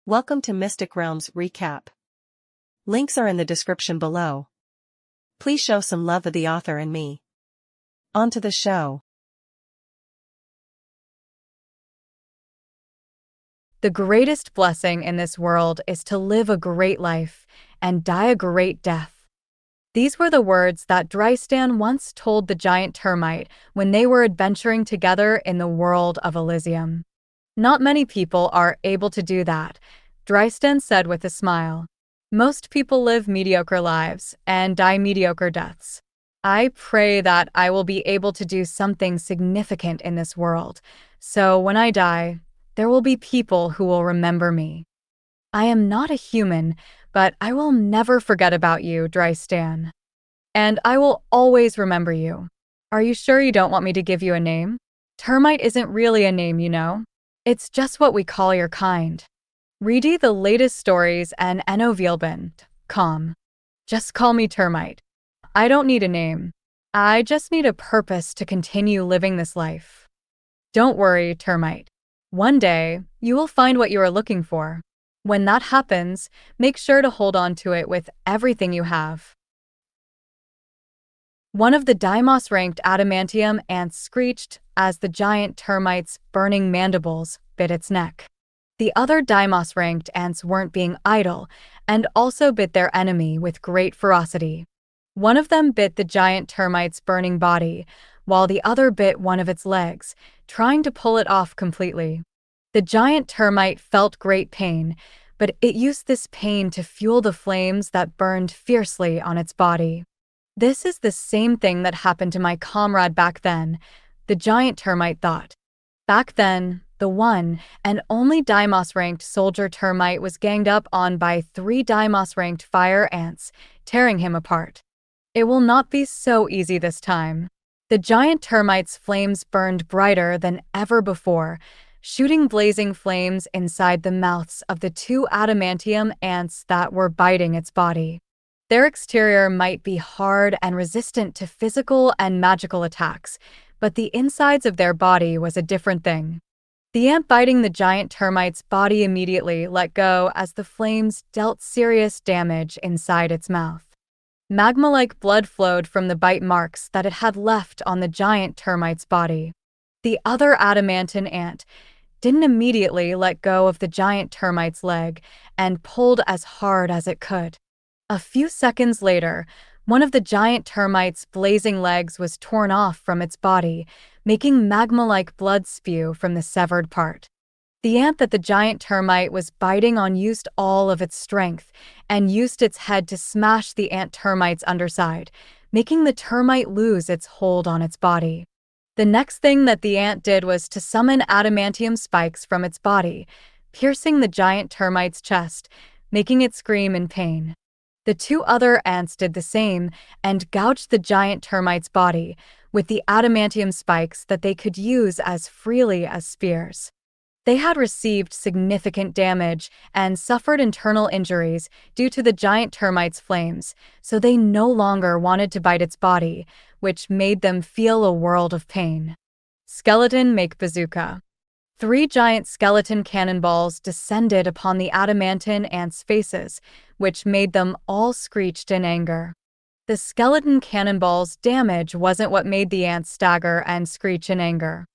Welcome to Mystic Realms Recap. Links are in the description below. Please show some love of the author and me. On to the show. The greatest blessing in this world is to live a great life and die a great death. These were the words that Dristan once told the giant termite when they were adventuring together in the world of Elysium. Not many people are able to do that, Dristan said with a smile. Most people live mediocre lives and die mediocre deaths. I pray that I will be able to do something significant in this world, so when I die, there will be people who will remember me. I am not a human, but I will never forget about you, Dristan. And I will always remember you. Are you sure you don't want me to give you a name? Termite isn't really a name, you know. It's just what we call your kind. Read the latest stories and novelband.com. Just call me Termite. I don't need a name. I just need a purpose to continue living this life. Don't worry, Termite. One day, you will find what you are looking for. When that happens, make sure to hold on to it with everything you have. One of the Deimos-ranked adamantium ants screeched as the giant termite's burning mandibles bit its neck. The other Deimos-ranked ants weren't being idle and also bit their enemy with great ferocity. One of them bit the giant termite's burning body, while the other bit one of its legs, trying to pull it off completely. The giant termite felt great pain, but it used this pain to fuel the flames that burned fiercely on its body. This is the same thing that happened to my comrade back then, the giant termite thought. Back then, the one and only Deimos-ranked soldier termite was ganged up on by 3 Deimos-ranked fire ants, tearing him apart. It will not be so easy this time. The giant termite's flames burned brighter than ever before, shooting blazing flames inside the mouths of the 2 adamantium ants that were biting its body. Their exterior might be hard and resistant to physical and magical attacks, but the insides of their body was a different thing. The ant biting the giant termite's body immediately let go as the flames dealt serious damage inside its mouth. Magma-like blood flowed from the bite marks that it had left on the giant termite's body. The other adamantine ant didn't immediately let go of the giant termite's leg and pulled as hard as it could. A few seconds later, one of the giant termite's blazing legs was torn off from its body, making magma-like blood spew from the severed part. The ant that the giant termite was biting on used all of its strength and used its head to smash the ant termite's underside, making the termite lose its hold on its body. The next thing that the ant did was to summon adamantium spikes from its body, piercing the giant termite's chest, making it scream in pain. The 2 other ants did the same and gouged the giant termite's body with the adamantium spikes that they could use as freely as spears. They had received significant damage and suffered internal injuries due to the giant termite's flames, so they no longer wanted to bite its body, which made them feel a world of pain. Skeleton make bazooka. 3 giant skeleton cannonballs descended upon the adamantine ants' faces, which made them all screeched in anger. The skeleton cannonballs' damage wasn't what made the ants stagger and screech in anger.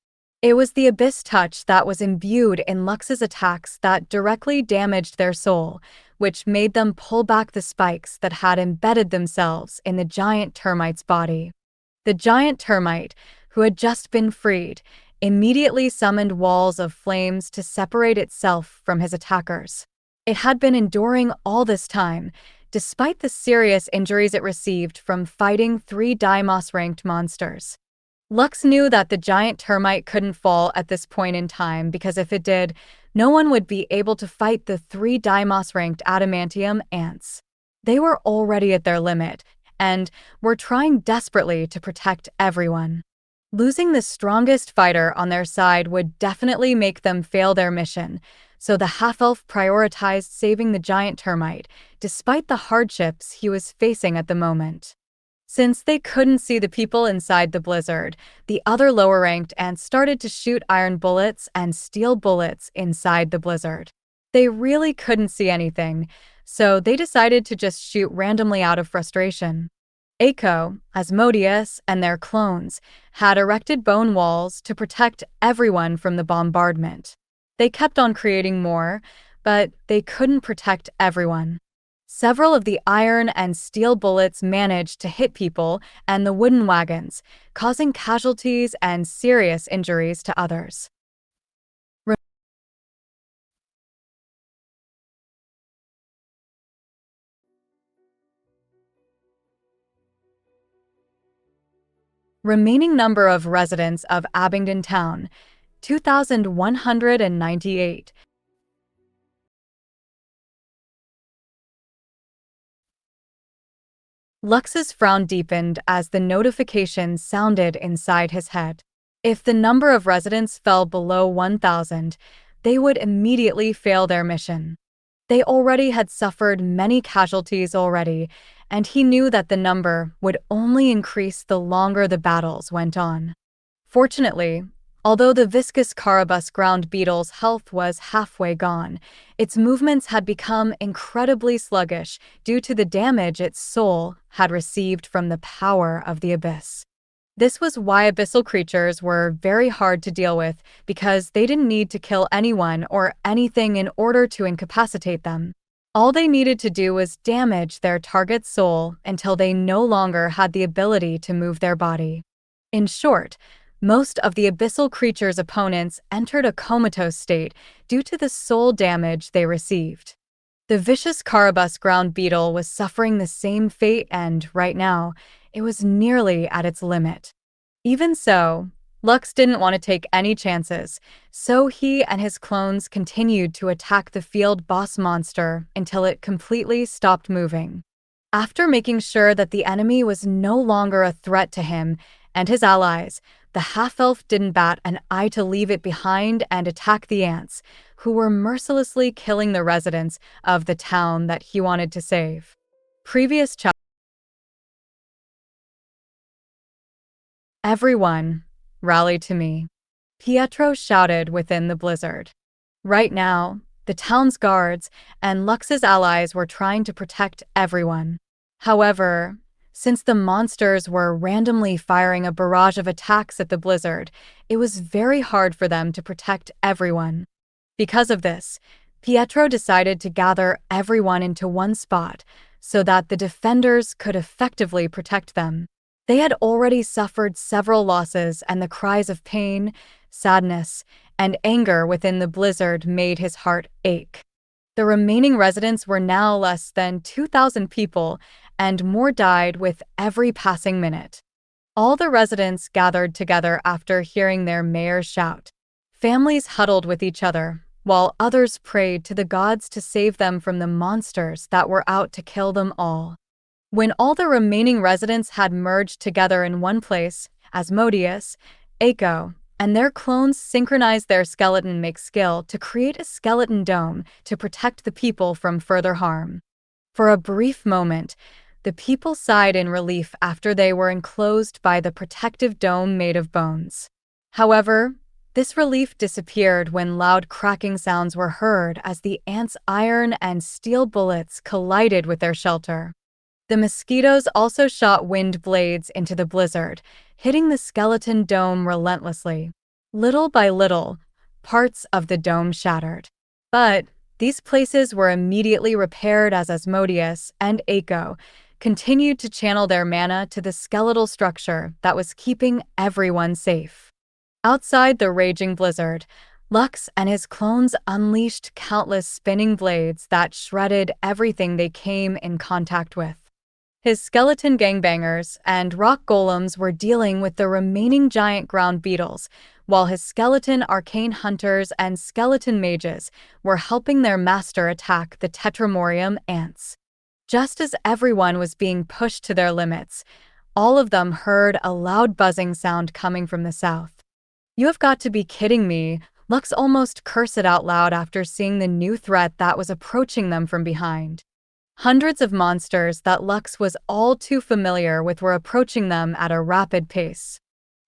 It was the abyss touch that was imbued in Lux's attacks that directly damaged their soul, which made them pull back the spikes that had embedded themselves in the giant termite's body. The giant termite, who had just been freed, immediately summoned walls of flames to separate itself from his attackers. It had been enduring all this time, despite the serious injuries it received from fighting 3 Deimos-ranked monsters. Lux knew that the giant termite couldn't fall at this point in time because if it did, no one would be able to fight the 3 Deimos-ranked adamantium ants. They were already at their limit and were trying desperately to protect everyone. Losing the strongest fighter on their side would definitely make them fail their mission, so the half-elf prioritized saving the giant termite, despite the hardships he was facing at the moment. Since they couldn't see the people inside the blizzard, the other lower-ranked ants started to shoot iron bullets and steel bullets inside the blizzard. They really couldn't see anything, so they decided to just shoot randomly out of frustration. Aiko, Asmodeus, and their clones had erected bone walls to protect everyone from the bombardment. They kept on creating more, but they couldn't protect everyone. Several of the iron and steel bullets managed to hit people and the wooden wagons, causing casualties and serious injuries to others. Remaining number of residents of Abington town, 2,198. Lux's frown deepened as the notification sounded inside his head. If the number of residents fell below 1,000, they would immediately fail their mission. They already had suffered many casualties already, and he knew that the number would only increase the longer the battles went on. Fortunately, although the viscous carabus ground beetle's health was halfway gone, its movements had become incredibly sluggish due to the damage its soul had received from the power of the abyss. This was why abyssal creatures were very hard to deal with, because they didn't need to kill anyone or anything in order to incapacitate them. All they needed to do was damage their target's soul until they no longer had the ability to move their body. In short, most of the abyssal creature's opponents entered a comatose state due to the soul damage they received. The vicious carabus ground beetle was suffering the same fate, and, right now, it was nearly at its limit. Even so, Lux didn't want to take any chances, so he and his clones continued to attack the field boss monster until it completely stopped moving. After making sure that the enemy was no longer a threat to him and his allies, the half-elf didn't bat an eye to leave it behind and attack the ants, who were mercilessly killing the residents of the town that he wanted to save. Previous chapter. Everyone, rally to me, Pietro shouted within the blizzard. Right now, the town's guards and Lux's allies were trying to protect everyone. However, since the monsters were randomly firing a barrage of attacks at the blizzard, it was very hard for them to protect everyone. Because of this, Pietro decided to gather everyone into one spot so that the defenders could effectively protect them. They had already suffered several losses, and the cries of pain, sadness, and anger within the blizzard made his heart ache. The remaining residents were now less than 2,000 people, and more died with every passing minute. All the residents gathered together after hearing their mayor shout. Families huddled with each other, while others prayed to the gods to save them from the monsters that were out to kill them all. When all the remaining residents had merged together in one place, Asmodeus, Aiko, and their clones synchronized their skeleton make skill to create a skeleton dome to protect the people from further harm. For a brief moment, the people sighed in relief after they were enclosed by the protective dome made of bones. However, this relief disappeared when loud cracking sounds were heard as the ants' iron and steel bullets collided with their shelter. The mosquitoes also shot wind blades into the blizzard, hitting the skeleton dome relentlessly. Little by little, parts of the dome shattered. But these places were immediately repaired as Asmodeus and Aiko continued to channel their mana to the skeletal structure that was keeping everyone safe. Outside the raging blizzard, Lux and his clones unleashed countless spinning blades that shredded everything they came in contact with. His skeleton gangbangers and rock golems were dealing with the remaining giant ground beetles, while his skeleton arcane hunters and skeleton mages were helping their master attack the tetramorium ants. Just as everyone was being pushed to their limits, all of them heard a loud buzzing sound coming from the south. "You have got to be kidding me," Lux almost cursed it out loud after seeing the new threat that was approaching them from behind. Hundreds of monsters that Lux was all too familiar with were approaching them at a rapid pace.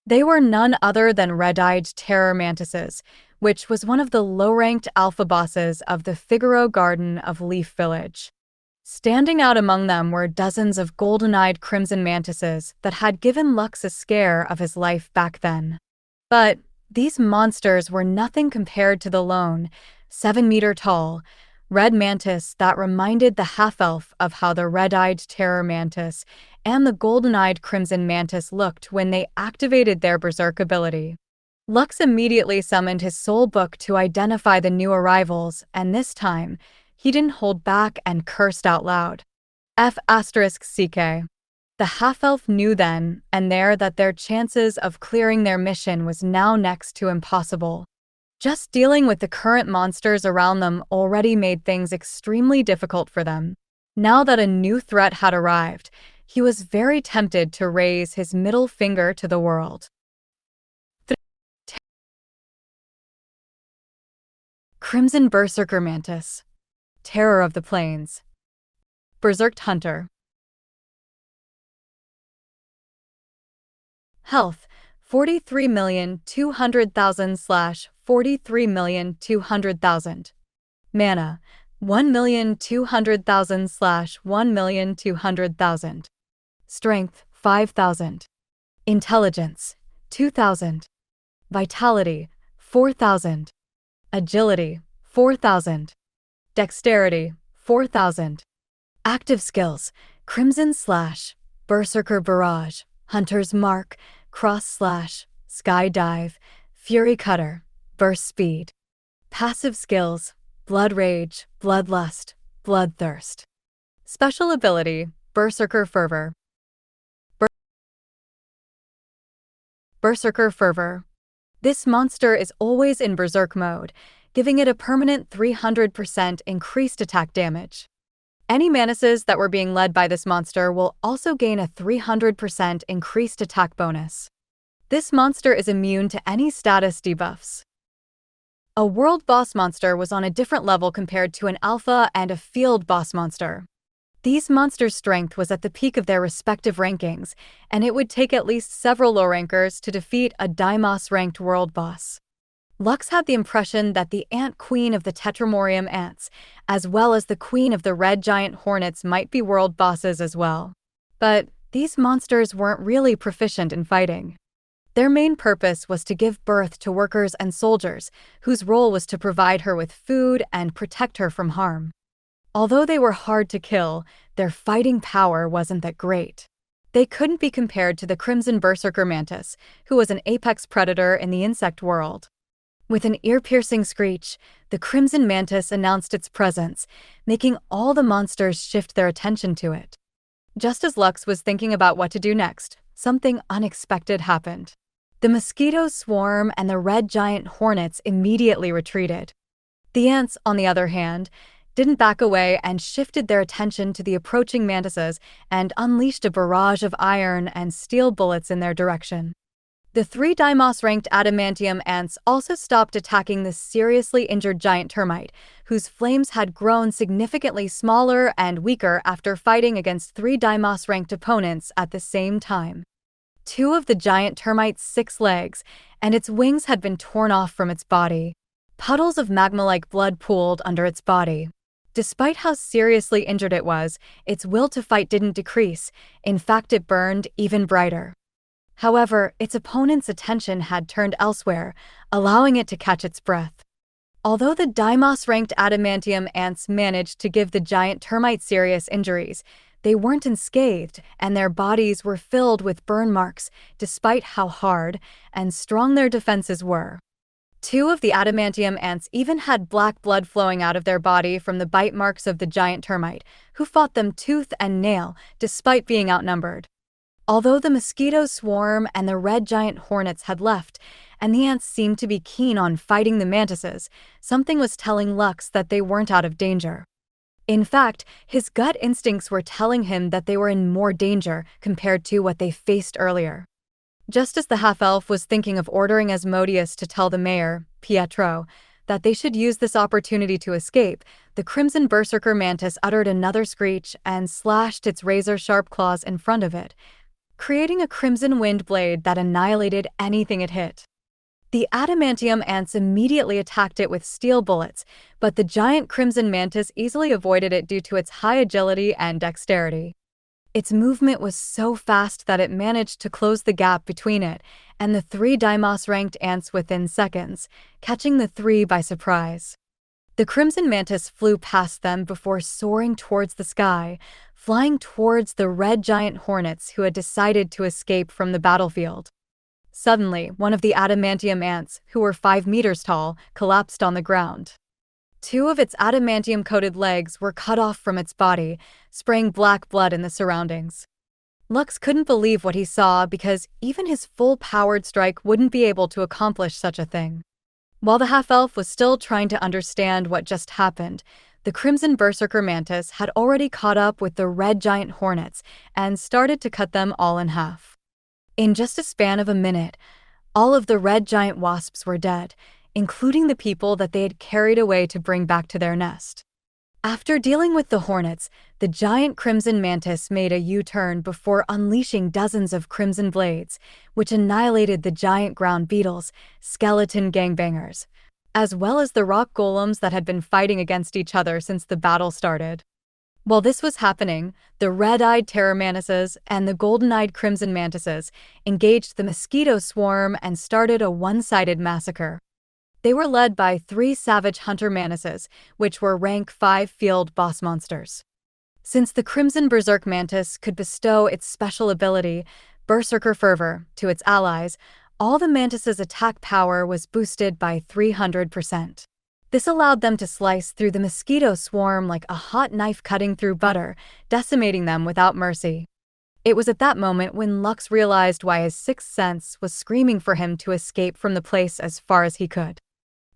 They were none other than red-eyed terror mantises, which was one of the low-ranked alpha bosses of the Figaro Garden of Leaf Village. Standing out among them were dozens of golden-eyed crimson mantises that had given Lux a scare of his life back then. But these monsters were nothing compared to the lone, 7-meter-tall, red mantis that reminded the half-elf of how the red-eyed terror mantis and the golden-eyed crimson mantis looked when they activated their berserk ability. Lux immediately summoned his soul book to identify the new arrivals, and this time, he didn't hold back and cursed out loud. F***CK. The half-elf knew then and there that their chances of clearing their mission was now next to impossible. Just dealing with the current monsters around them already made things extremely difficult for them. Now that a new threat had arrived, he was very tempted to raise his middle finger to the world. Crimson Berserker Mantis. Terror of the Plains. Berserked Hunter. Health, 43,200,000 / 43,200,000. Mana, 1,200,000 / 1,200,000. Strength, 5,000. Intelligence, 2,000. Vitality, 4,000. Agility, 4,000. Dexterity, 4,000. Active skills, Crimson Slash, Berserker Barrage, Hunter's Mark, Cross Slash, Skydive, Fury Cutter, Burst Speed. Passive skills, Blood Rage, Bloodlust, Bloodthirst. Special ability, Berserker Fervor. Berserker Fervor. This monster is always in berserk mode, giving it a permanent 300% increased attack damage. Any mantises that were being led by this monster will also gain a 300% increased attack bonus. This monster is immune to any status debuffs. A world boss monster was on a different level compared to an alpha and a field boss monster. These monsters' strength was at the peak of their respective rankings, and it would take at least several low rankers to defeat a Deimos-ranked world boss. Lux had the impression that the ant queen of the Tetramorium ants, as well as the queen of the red giant hornets, might be world bosses as well. But these monsters weren't really proficient in fighting. Their main purpose was to give birth to workers and soldiers, whose role was to provide her with food and protect her from harm. Although they were hard to kill, their fighting power wasn't that great. They couldn't be compared to the Crimson Berserker Mantis, who was an apex predator in the insect world. With an ear-piercing screech, the Crimson Mantis announced its presence, making all the monsters shift their attention to it. Just as Lux was thinking about what to do next, something unexpected happened. The mosquito swarm and the red giant hornets immediately retreated. The ants, on the other hand, didn't back away and shifted their attention to the approaching mantises and unleashed a barrage of iron and steel bullets in their direction. The 3 Deimos-ranked adamantium ants also stopped attacking the seriously injured giant termite, whose flames had grown significantly smaller and weaker after fighting against 3 Deimos-ranked opponents at the same time. 2 of the giant termite's 6 legs and its wings had been torn off from its body. Puddles of magma-like blood pooled under its body. Despite how seriously injured it was, its will to fight didn't decrease. In fact, it burned even brighter. However, its opponent's attention had turned elsewhere, allowing it to catch its breath. Although the Deimos-ranked adamantium ants managed to give the giant termite serious injuries, they weren't unscathed, and their bodies were filled with burn marks, despite how hard and strong their defenses were. 2 of the adamantium ants even had black blood flowing out of their body from the bite marks of the giant termite, who fought them tooth and nail, despite being outnumbered. Although the mosquito swarm and the red giant hornets had left, and the ants seemed to be keen on fighting the mantises, something was telling Lux that they weren't out of danger. In fact, his gut instincts were telling him that they were in more danger compared to what they faced earlier. Just as the half-elf was thinking of ordering Asmodeus to tell the mayor, Pietro, that they should use this opportunity to escape, the Crimson Berserker Mantis uttered another screech and slashed its razor-sharp claws in front of it, creating a crimson wind blade that annihilated anything it hit. The adamantium ants immediately attacked it with steel bullets, but the giant crimson mantis easily avoided it due to its high agility and dexterity. Its movement was so fast that it managed to close the gap between it and the three Deimos-ranked ants within seconds, catching the three by surprise. The crimson mantis flew past them before soaring towards the sky, flying towards the red giant hornets who had decided to escape from the battlefield. Suddenly, one of the adamantium ants, who were 5 meters tall, collapsed on the ground. Two of its adamantium-coated legs were cut off from its body, spraying black blood in the surroundings. Lux couldn't believe what he saw because even his full-powered strike wouldn't be able to accomplish such a thing. While the half-elf was still trying to understand what just happened, the crimson berserker mantis had already caught up with the red giant hornets and started to cut them all in half. In just a span of a minute, all of the red giant wasps were dead, including the people that they had carried away to bring back to their nest. After dealing with the hornets, the giant crimson mantis made a U-turn before unleashing dozens of crimson blades, which annihilated the giant ground beetles, skeleton gangbangers, as well as the rock golems that had been fighting against each other since the battle started. While this was happening, the red-eyed terror mantises and the golden-eyed crimson mantises engaged the mosquito swarm and started a one-sided massacre. They were led by 3 savage hunter mantises, which were rank 5 field boss monsters. Since the crimson berserk mantis could bestow its special ability, Berserker Fervor, to its allies, all the mantises' attack power was boosted by 300%. This allowed them to slice through the mosquito swarm like a hot knife cutting through butter, decimating them without mercy. It was at that moment when Lux realized why his sixth sense was screaming for him to escape from the place as far as he could.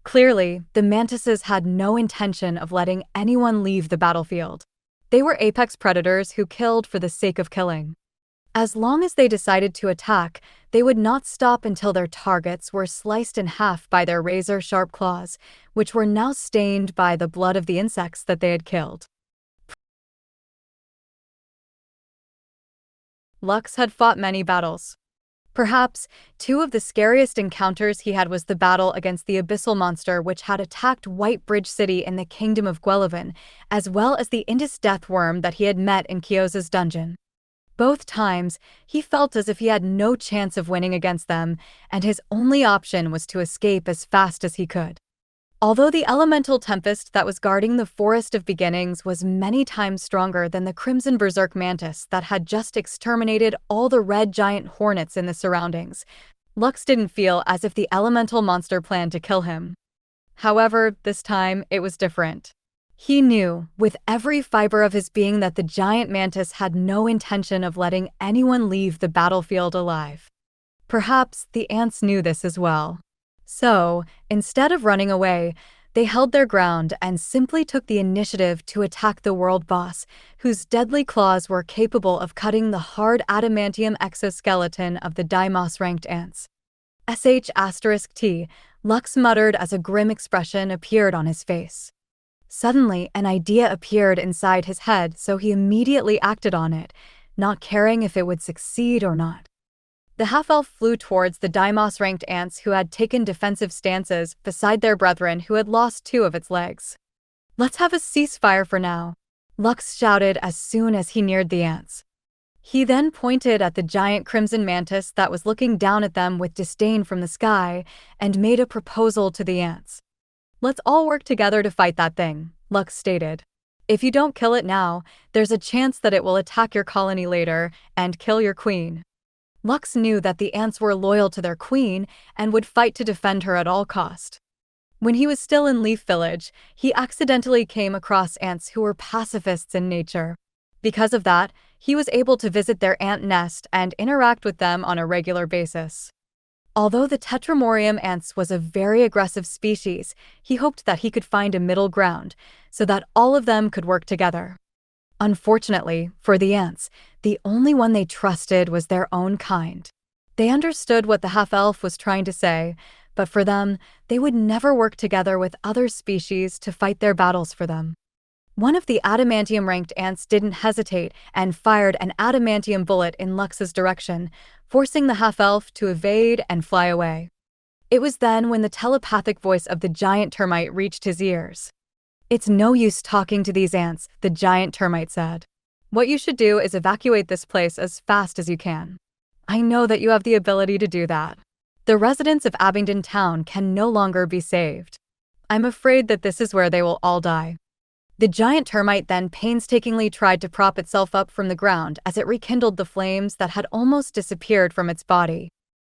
Clearly, the mantises had no intention of letting anyone leave the battlefield. They were apex predators who killed for the sake of killing. As long as they decided to attack, they would not stop until their targets were sliced in half by their razor-sharp claws, which were now stained by the blood of the insects that they had killed. Lux had fought many battles. Perhaps 2 of the scariest encounters he had was the battle against the abyssal monster which had attacked White Bridge City in the Kingdom of Guelevin, as well as the Indus death worm that he had met in Kyoza's dungeon. Both times, he felt as if he had no chance of winning against them, and his only option was to escape as fast as he could. Although the elemental tempest that was guarding the Forest of Beginnings was many times stronger than the crimson berserk mantis that had just exterminated all the red giant hornets in the surroundings, Lux didn't feel as if the elemental monster planned to kill him. However, this time it was different. He knew, with every fiber of his being, that the giant mantis had no intention of letting anyone leave the battlefield alive. Perhaps the ants knew this as well. So, instead of running away, they held their ground and simply took the initiative to attack the world boss, whose deadly claws were capable of cutting the hard adamantium exoskeleton of the Deimos-ranked ants. **T, Lux muttered as a grim expression appeared on his face. Suddenly, an idea appeared inside his head, so he immediately acted on it, not caring if it would succeed or not. The half-elf flew towards the Deimos-ranked ants who had taken defensive stances beside their brethren who had lost 2 of its legs. "Let's have a ceasefire for now," Lux shouted as soon as he neared the ants. He then pointed at the giant crimson mantis that was looking down at them with disdain from the sky and made a proposal to the ants. "Let's all work together to fight that thing," Lux stated. "If you don't kill it now, there's a chance that it will attack your colony later and kill your queen." Lux knew that the ants were loyal to their queen and would fight to defend her at all cost. When he was still in Leaf Village, he accidentally came across ants who were pacifists in nature. Because of that, he was able to visit their ant nest and interact with them on a regular basis. Although the Tetramorium ants was a very aggressive species, he hoped that he could find a middle ground so that all of them could work together. Unfortunately, for the ants, the only one they trusted was their own kind. They understood what the half-elf was trying to say, but for them, they would never work together with other species to fight their battles for them. One of the adamantium-ranked ants didn't hesitate and fired an adamantium bullet in Lux's direction, forcing the half-elf to evade and fly away. It was then when the telepathic voice of the giant termite reached his ears. "It's no use talking to these ants," the giant termite said. "What you should do is evacuate this place as fast as you can. I know that you have the ability to do that. The residents of Abington town can no longer be saved. I'm afraid that this is where they will all die." The giant termite then painstakingly tried to prop itself up from the ground as it rekindled the flames that had almost disappeared from its body.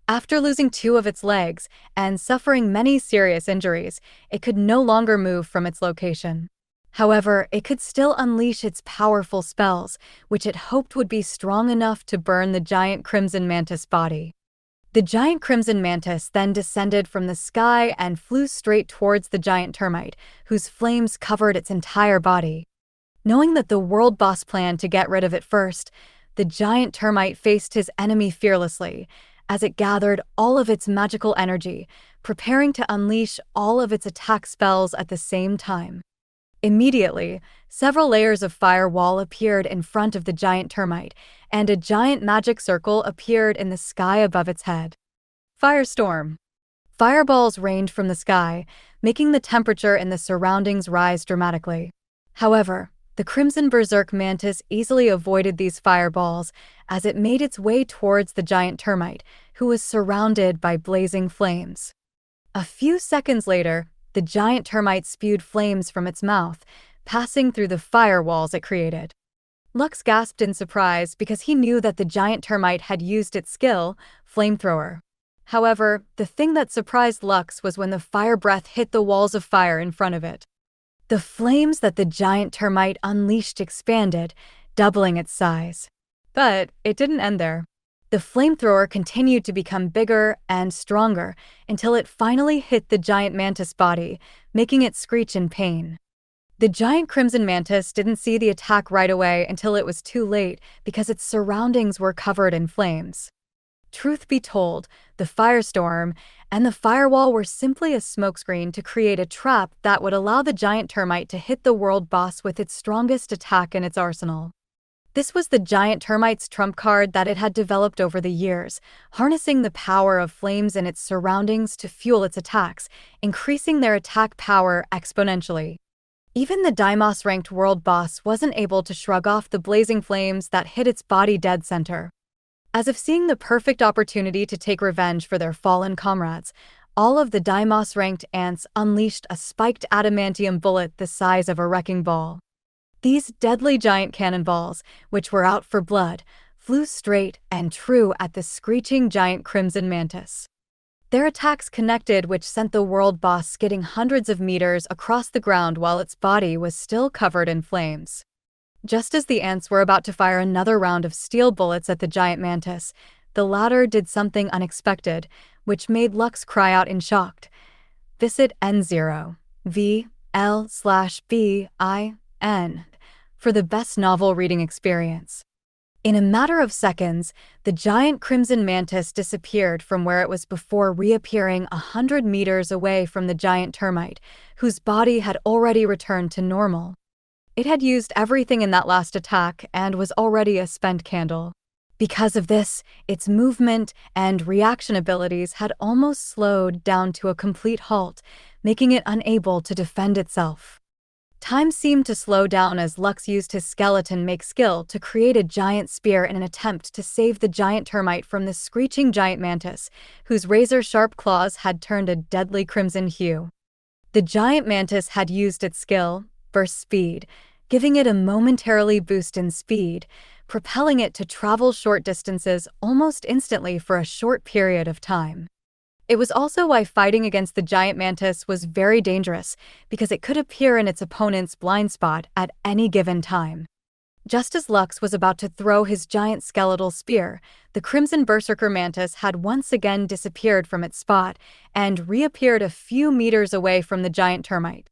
After losing 2 of its legs and suffering many serious injuries, it could no longer move from its location. However, it could still unleash its powerful spells, which it hoped would be strong enough to burn the giant crimson mantis body. The giant crimson mantis then descended from the sky and flew straight towards the giant termite, whose flames covered its entire body. Knowing that the world boss planned to get rid of it first, the giant termite faced his enemy fearlessly, as it gathered all of its magical energy, preparing to unleash all of its attack spells at the same time. Immediately, several layers of firewall appeared in front of the giant termite, and a giant magic circle appeared in the sky above its head. Firestorm. Fireballs rained from the sky, making the temperature in the surroundings rise dramatically. However, the crimson berserk mantis easily avoided these fireballs as it made its way towards the giant termite, who was surrounded by blazing flames. A few seconds later, the giant termite spewed flames from its mouth, passing through the firewalls it created. Lux gasped in surprise because he knew that the giant termite had used its skill, flamethrower. However, the thing that surprised Lux was when the fire breath hit the walls of fire in front of it. The flames that the giant termite unleashed expanded, doubling its size. But it didn't end there. The flamethrower continued to become bigger and stronger until it finally hit the giant mantis body, making it screech in pain. The giant crimson mantis didn't see the attack right away until it was too late because its surroundings were covered in flames. Truth be told, the firestorm and the firewall were simply a smokescreen to create a trap that would allow the giant termite to hit the world boss with its strongest attack in its arsenal. This was the giant termite's trump card that it had developed over the years, harnessing the power of flames in its surroundings to fuel its attacks, increasing their attack power exponentially. Even the Deimos-ranked world boss wasn't able to shrug off the blazing flames that hit its body dead center. As if seeing the perfect opportunity to take revenge for their fallen comrades, all of the Deimos-ranked ants unleashed a spiked adamantium bullet the size of a wrecking ball. These deadly giant cannonballs, which were out for blood, flew straight and true at the screeching giant crimson mantis. Their attacks connected, which sent the world boss skidding hundreds of meters across the ground while its body was still covered in flames. Just as the ants were about to fire another round of steel bullets at the giant mantis, the latter did something unexpected, which made Lux cry out in shock. Visit N0 VL/BIN for the best novel reading experience. In a matter of seconds, the giant crimson mantis disappeared from where it was before reappearing 100 meters away from the giant termite, whose body had already returned to normal. It had used everything in that last attack and was already a spent candle. Because of this, its movement and reaction abilities had almost slowed down to a complete halt, making it unable to defend itself. Time seemed to slow down as Lux used his skeleton make skill to create a giant spear in an attempt to save the giant termite from the screeching giant mantis, whose razor-sharp claws had turned a deadly crimson hue. The giant mantis had used its skill, burst speed, giving it a momentarily boost in speed, propelling it to travel short distances almost instantly for a short period of time. It was also why fighting against the giant mantis was very dangerous, because it could appear in its opponent's blind spot at any given time. Just as Lux was about to throw his giant skeletal spear, the crimson berserker mantis had once again disappeared from its spot and reappeared a few meters away from the giant termite.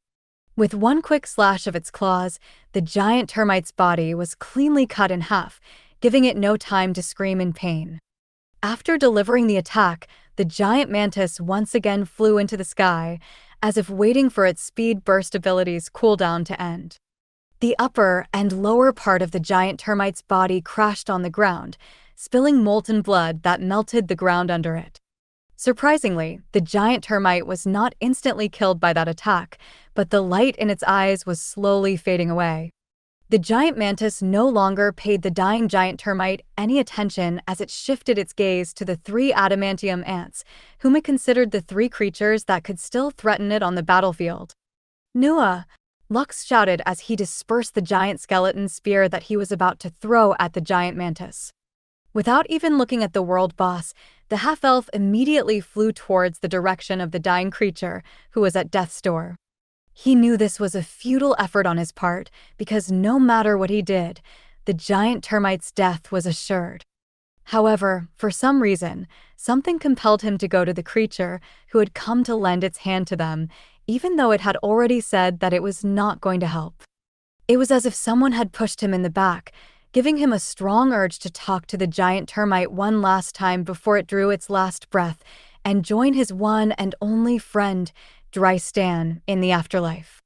With one quick slash of its claws, the giant termite's body was cleanly cut in half, giving it no time to scream in pain. After delivering the attack, the giant mantis once again flew into the sky, as if waiting for its speed burst abilities' cooldown to end. The upper and lower part of the giant termite's body crashed on the ground, spilling molten blood that melted the ground under it. Surprisingly, the giant termite was not instantly killed by that attack, but the light in its eyes was slowly fading away. The giant mantis no longer paid the dying giant termite any attention as it shifted its gaze to the three adamantium ants, whom it considered the three creatures that could still threaten it on the battlefield. Nua! Lux shouted as he dispersed the giant skeleton spear that he was about to throw at the giant mantis. Without even looking at the world boss, the half-elf immediately flew towards the direction of the dying creature, who was at death's door. He knew this was a futile effort on his part, because no matter what he did, the giant termite's death was assured. However, for some reason, something compelled him to go to the creature, who had come to lend its hand to them, even though it had already said that it was not going to help. It was as if someone had pushed him in the back, giving him a strong urge to talk to the giant termite one last time before it drew its last breath, and join his one and only friend, Stan, in the afterlife.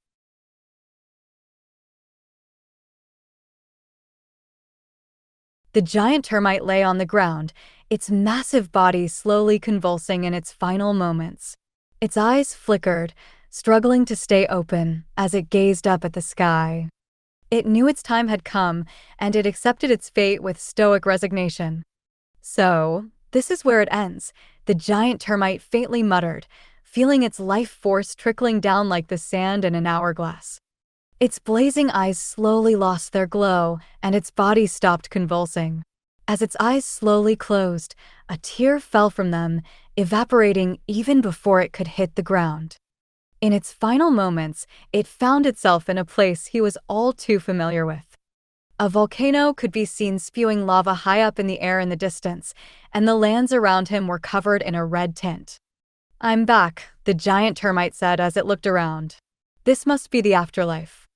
The giant termite lay on the ground, its massive body slowly convulsing in its final moments. Its eyes flickered, struggling to stay open as it gazed up at the sky. It knew its time had come, and it accepted its fate with stoic resignation. So, this is where it ends, the giant termite faintly muttered, feeling its life force trickling down like the sand in an hourglass. Its blazing eyes slowly lost their glow, and its body stopped convulsing. As its eyes slowly closed, a tear fell from them, evaporating even before it could hit the ground. In its final moments, it found itself in a place he was all too familiar with. A volcano could be seen spewing lava high up in the air in the distance, and the lands around him were covered in a red tint. "I'm back," the giant termite said as it looked around. "This must be the afterlife."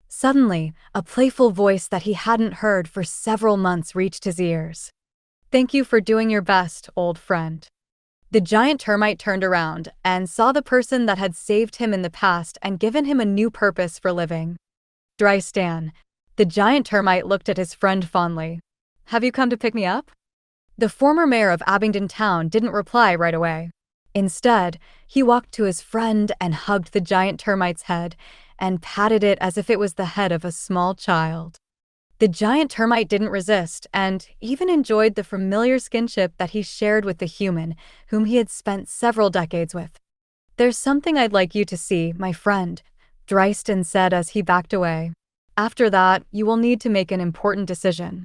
Suddenly, a playful voice that he hadn't heard for several months reached his ears. "Thank you for doing your best, old friend." The giant termite turned around and saw the person that had saved him in the past and given him a new purpose for living. Stan. The giant termite looked at his friend fondly. "Have you come to pick me up?" The former mayor of Abington town didn't reply right away. Instead, he walked to his friend and hugged the giant termite's head and patted it as if it was the head of a small child. The giant termite didn't resist and even enjoyed the familiar skinship that he shared with the human, whom he had spent several decades with. "There's something I'd like you to see, my friend," Stan said as he backed away. "After that, you will need to make an important decision."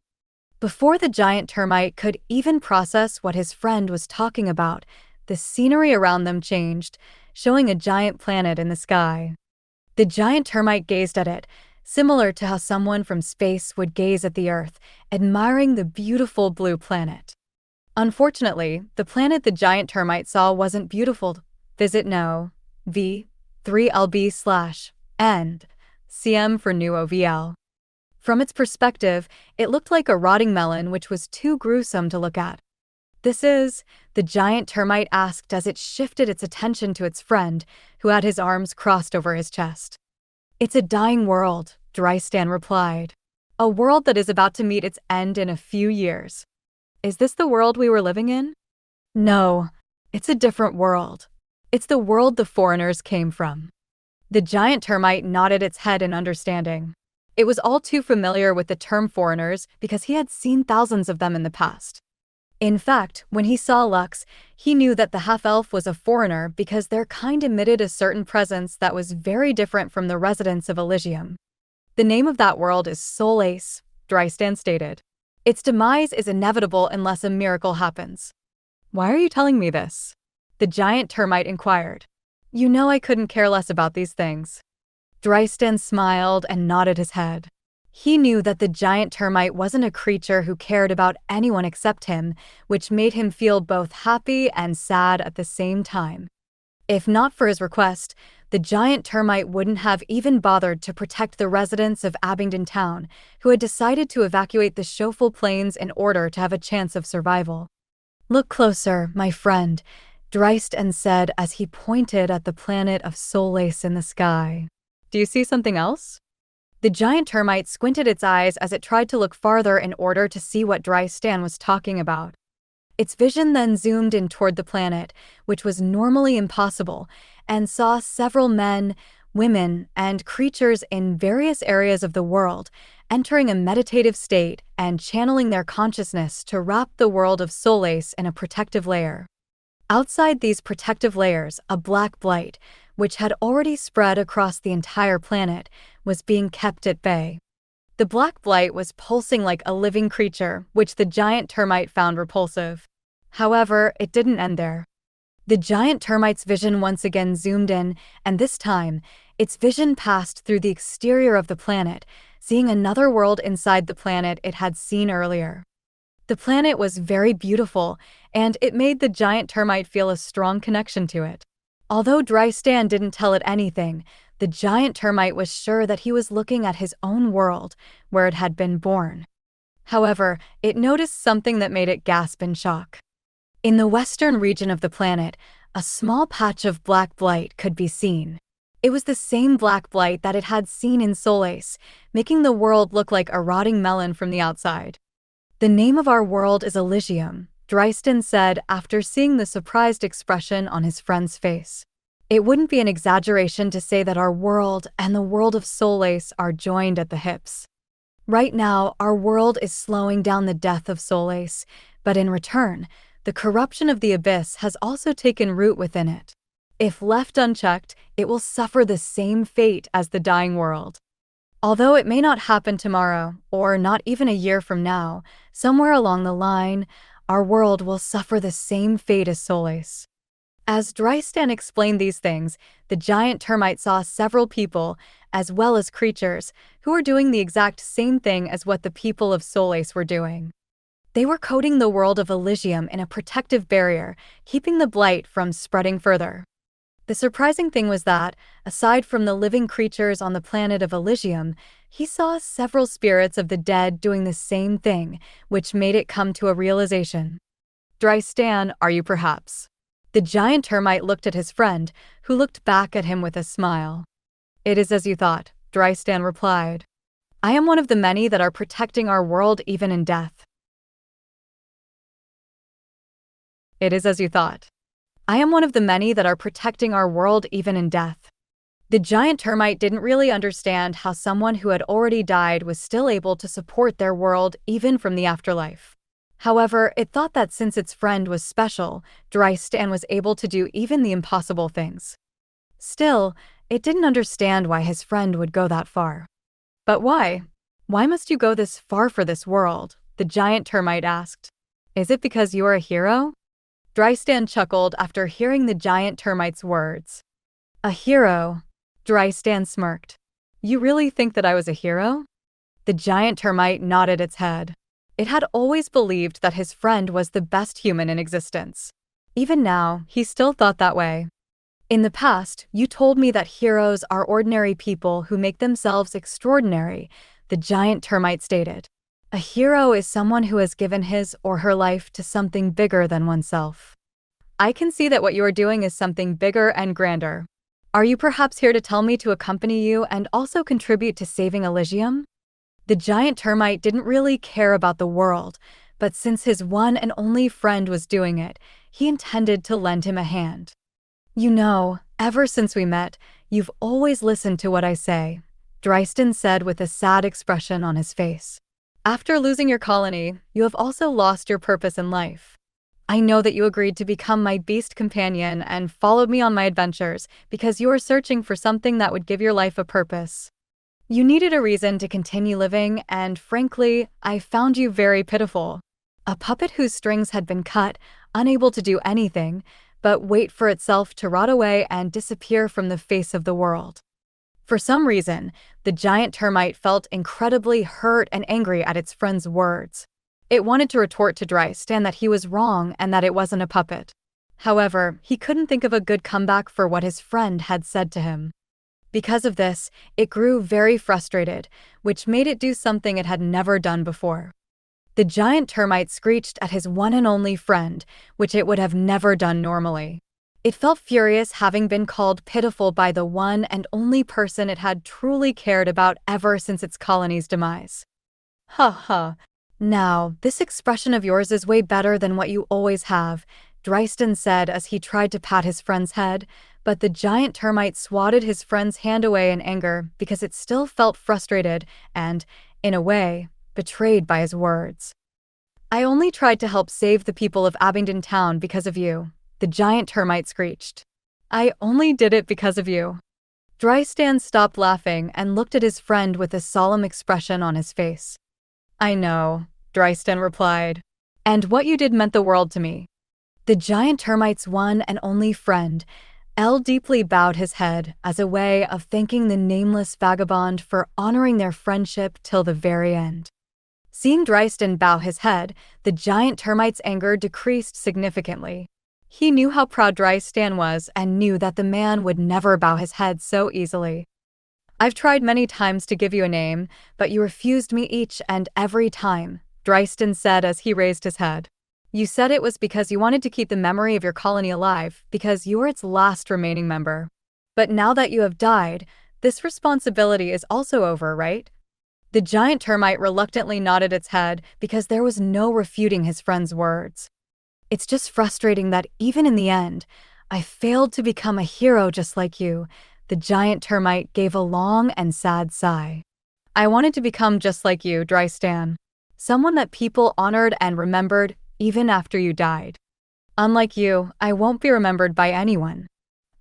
Before the giant termite could even process what his friend was talking about, the scenery around them changed, showing a giant planet in the sky. The giant termite gazed at it, similar to how someone from space would gaze at the Earth, admiring the beautiful blue planet. Unfortunately, the planet the giant termite saw wasn't beautiful. Visit no. V. 3LB/N. CM for new OVL. From its perspective, it looked like a rotting melon which was too gruesome to look at. "This is," the giant termite asked as it shifted its attention to its friend, who had his arms crossed over his chest. "It's a dying world," Stan replied. "A world that is about to meet its end in a few years." "Is this the world we were living in?" "No, it's a different world. It's the world the foreigners came from." The giant termite nodded its head in understanding. It was all too familiar with the term foreigners because he had seen thousands of them in the past. In fact, when he saw Lux, he knew that the half-elf was a foreigner because their kind emitted a certain presence that was very different from the residents of Elysium. "The name of that world is Solais," Stan stated. "Its demise is inevitable unless a miracle happens." "Why are you telling me this?" the giant termite inquired. "You know I couldn't care less about these things." Stan smiled and nodded his head. He knew that the giant termite wasn't a creature who cared about anyone except him, which made him feel both happy and sad at the same time. If not for his request, the giant termite wouldn't have even bothered to protect the residents of Abington town, who had decided to evacuate the Shofel Plains in order to have a chance of survival. "Look closer, my friend," Stan said as he pointed at the planet of Solais in the sky. "Do you see something else?" The giant termite squinted its eyes as it tried to look farther in order to see what Stan was talking about. Its vision then zoomed in toward the planet, which was normally impossible, and saw several men, women, and creatures in various areas of the world, entering a meditative state and channeling their consciousness to wrap the world of Solais in a protective layer. Outside these protective layers, a black blight, which had already spread across the entire planet, was being kept at bay. The black blight was pulsing like a living creature, which the giant termite found repulsive. However, it didn't end there. The giant termite's vision once again zoomed in, and this time, its vision passed through the exterior of the planet, seeing another world inside the planet it had seen earlier. The planet was very beautiful, and it made the giant termite feel a strong connection to it. Although Drystan didn't tell it anything, the giant termite was sure that he was looking at his own world, where it had been born. However, it noticed something that made it gasp in shock. In the western region of the planet, a small patch of black blight could be seen. It was the same black blight that it had seen in Solais, making the world look like a rotting melon from the outside. "The name of our world is Elysium," Drystan said after seeing the surprised expression on his friend's face. "It wouldn't be an exaggeration to say that our world and the world of Solais are joined at the hips. Right now, our world is slowing down the death of Solais, but in return, the corruption of the abyss has also taken root within it. If left unchecked, it will suffer the same fate as the dying world. Although it may not happen tomorrow, or not even a year from now, somewhere along the line, our world will suffer the same fate as Solais." As Drystan explained these things, the giant termite saw several people, as well as creatures, who were doing the exact same thing as what the people of Solais were doing. They were coating the world of Elysium in a protective barrier, keeping the blight from spreading further. The surprising thing was that, aside from the living creatures on the planet of Elysium, he saw several spirits of the dead doing the same thing, which made it come to a realization. "Drystan, are you perhaps?" The giant termite looked at his friend, who looked back at him with a smile. "It is as you thought," Drystan replied. "I am one of the many that are protecting our world even in death." "It is as you thought. I am one of the many that are protecting our world even in death." The giant termite didn't really understand how someone who had already died was still able to support their world even from the afterlife. However, it thought that since its friend was special, Drystan was able to do even the impossible things. Still, it didn't understand why his friend would go that far. "But why? Why must you go this far for this world?" the giant termite asked. "Is it because you are a hero?" Drystan chuckled after hearing the giant termite's words. "A hero?" Drystan smirked. "You really think that I was a hero?" The giant termite nodded its head. It had always believed that his friend was the best human in existence. Even now, he still thought that way. "In the past, you told me that heroes are ordinary people who make themselves extraordinary," the giant termite stated. "A hero is someone who has given his or her life to something bigger than oneself. I can see that what you are doing is something bigger and grander. Are you perhaps here to tell me to accompany you and also contribute to saving Elysium?" The giant termite didn't really care about the world, but since his one and only friend was doing it, he intended to lend him a hand. "You know, ever since we met, you've always listened to what I say," Drystan said with a sad expression on his face. "After losing your colony, you have also lost your purpose in life. I know that you agreed to become my beast companion and followed me on my adventures because you were searching for something that would give your life a purpose. You needed a reason to continue living, and frankly, I found you very pitiful. A puppet whose strings had been cut, unable to do anything, but wait for itself to rot away and disappear from the face of the world." For some reason, the giant termite felt incredibly hurt and angry at its friend's words. It wanted to retort to Drystan that he was wrong and that it wasn't a puppet. However, he couldn't think of a good comeback for what his friend had said to him. Because of this, it grew very frustrated, which made it do something it had never done before. The giant termite screeched at his one and only friend, which it would have never done normally. It felt furious having been called pitiful by the one and only person it had truly cared about ever since its colony's demise. "Ha ha, Now, this expression of yours is way better than what you always have, Dryston said as he tried to pat his friend's head, but the giant termite swatted his friend's hand away in anger because it still felt frustrated and, in a way, betrayed by his words. I only tried to help save the people of Abington town because of you, the giant termite screeched. I only did it because of you. Dryston stopped laughing and looked at his friend with a solemn expression on his face. I know, Dryston replied. And what you did meant the world to me. The giant termite's one and only friend, L deeply bowed his head as a way of thanking the nameless vagabond for honoring their friendship till the very end. Seeing Dryston bow his head, the giant termite's anger decreased significantly. He knew how proud Dryston was and knew that the man would never bow his head so easily. I've tried many times to give you a name, but you refused me each and every time, Dryston said as he raised his head. You said it was because you wanted to keep the memory of your colony alive, because you were its last remaining member. But now that you have died, this responsibility is also over, right? The giant termite reluctantly nodded its head because there was no refuting his friend's words. It's just frustrating that even in the end, I failed to become a hero just like you, the giant termite gave a long and sad sigh. I wanted to become just like you, Dryston. Someone that people honored and remembered even after you died. Unlike you, I won't be remembered by anyone.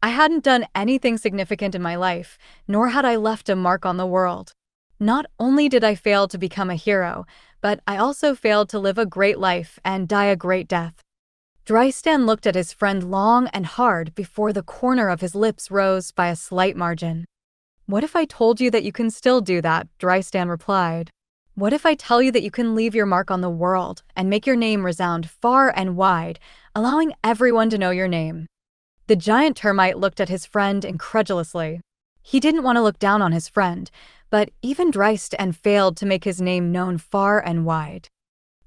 I hadn't done anything significant in my life, nor had I left a mark on the world. Not only did I fail to become a hero, but I also failed to live a great life and die a great death. Dryston looked at his friend long and hard before the corner of his lips rose by a slight margin. What if I told you that you can still do that? Dryston replied. What if I tell you that you can leave your mark on the world and make your name resound far and wide, allowing everyone to know your name? The giant termite looked at his friend incredulously. He didn't want to look down on his friend, but even Dryston failed to make his name known far and wide.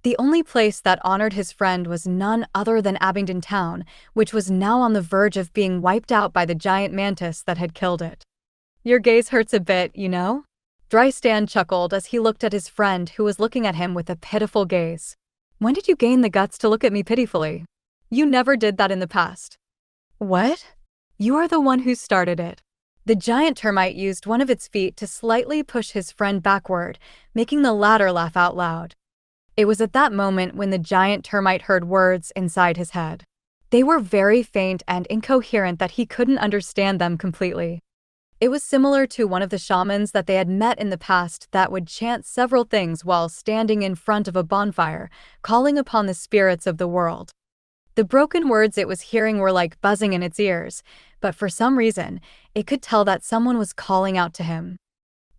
The only place that honored his friend was none other than Abington town, which was now on the verge of being wiped out by the giant mantis that had killed it. Your gaze hurts a bit, you know? Dryston chuckled as he looked at his friend who was looking at him with a pitiful gaze. When did you gain the guts to look at me pitifully? You never did that in the past. What? You are the one who started it. The giant termite used one of its feet to slightly push his friend backward, making the latter laugh out loud. It was at that moment when the giant termite heard words inside his head. They were very faint and incoherent that he couldn't understand them completely. It was similar to one of the shamans that they had met in the past that would chant several things while standing in front of a bonfire, calling upon the spirits of the world. The broken words it was hearing were like buzzing in its ears, but for some reason, it could tell that someone was calling out to him.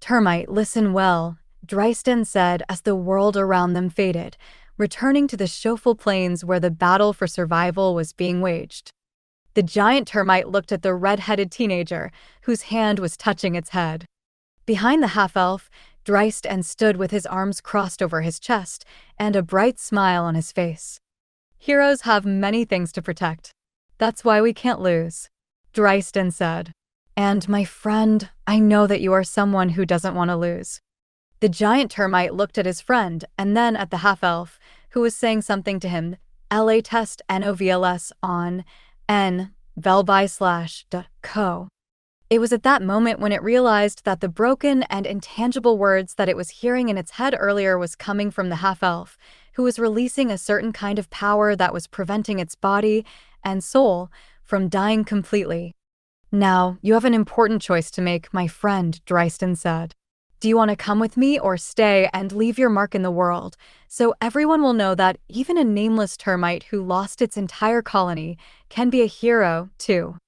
Termite, listen well, Dryston said as the world around them faded, returning to the Shofel plains where the battle for survival was being waged. The giant termite looked at the red-headed teenager, whose hand was touching its head. Behind the half-elf, Dryston stood with his arms crossed over his chest and a bright smile on his face. Heroes have many things to protect. That's why we can't lose, Dryston said. And my friend, I know that you are someone who doesn't want to lose. The giant termite looked at his friend and then at the half-elf, who was saying something to him, LA test NOVLS on N velby/co. It was at that moment when it realized that the broken and intangible words that it was hearing in its head earlier was coming from the half-elf, who was releasing a certain kind of power that was preventing its body and soul from dying completely. Now, you have an important choice to make, my friend, Dryston said. Do you want to come with me or stay and leave your mark in the world, so everyone will know that even a nameless termite who lost its entire colony can be a hero, too?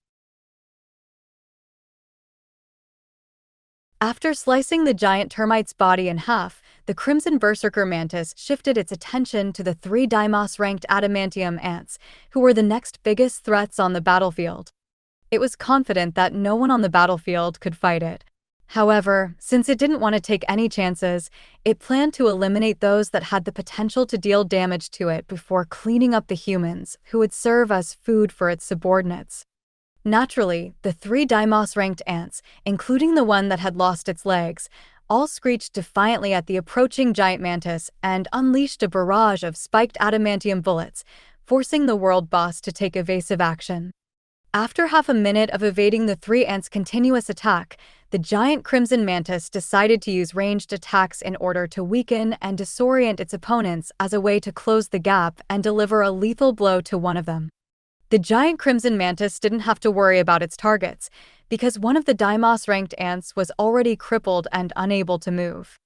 After slicing the giant termite's body in half, the Crimson Berserker Mantis shifted its attention to the 3 Deimos-ranked adamantium ants, who were the next biggest threats on the battlefield. It was confident that no one on the battlefield could fight it. However, since it didn't want to take any chances, it planned to eliminate those that had the potential to deal damage to it before cleaning up the humans, who would serve as food for its subordinates. Naturally, the 3 Deimos-ranked ants, including the one that had lost its legs, all screeched defiantly at the approaching giant mantis and unleashed a barrage of spiked adamantium bullets, forcing the world boss to take evasive action. After half a minute of evading the three ants' continuous attack, the giant crimson mantis decided to use ranged attacks in order to weaken and disorient its opponents as a way to close the gap and deliver a lethal blow to one of them. The giant crimson mantis didn't have to worry about its targets, because one of the Deimos-ranked ants was already crippled and unable to move.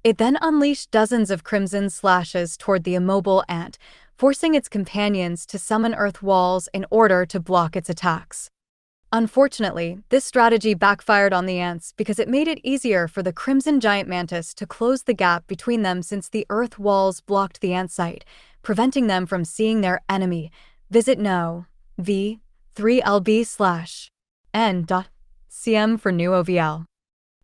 It then unleashed dozens of crimson slashes toward the immobile ant, forcing its companions to summon earth walls in order to block its attacks. Unfortunately, this strategy backfired on the ants because it made it easier for the crimson giant mantis to close the gap between them since the earth walls blocked the ant sight, preventing them from seeing their enemy. Visit no. v. 3lb/n.cm for new OVL.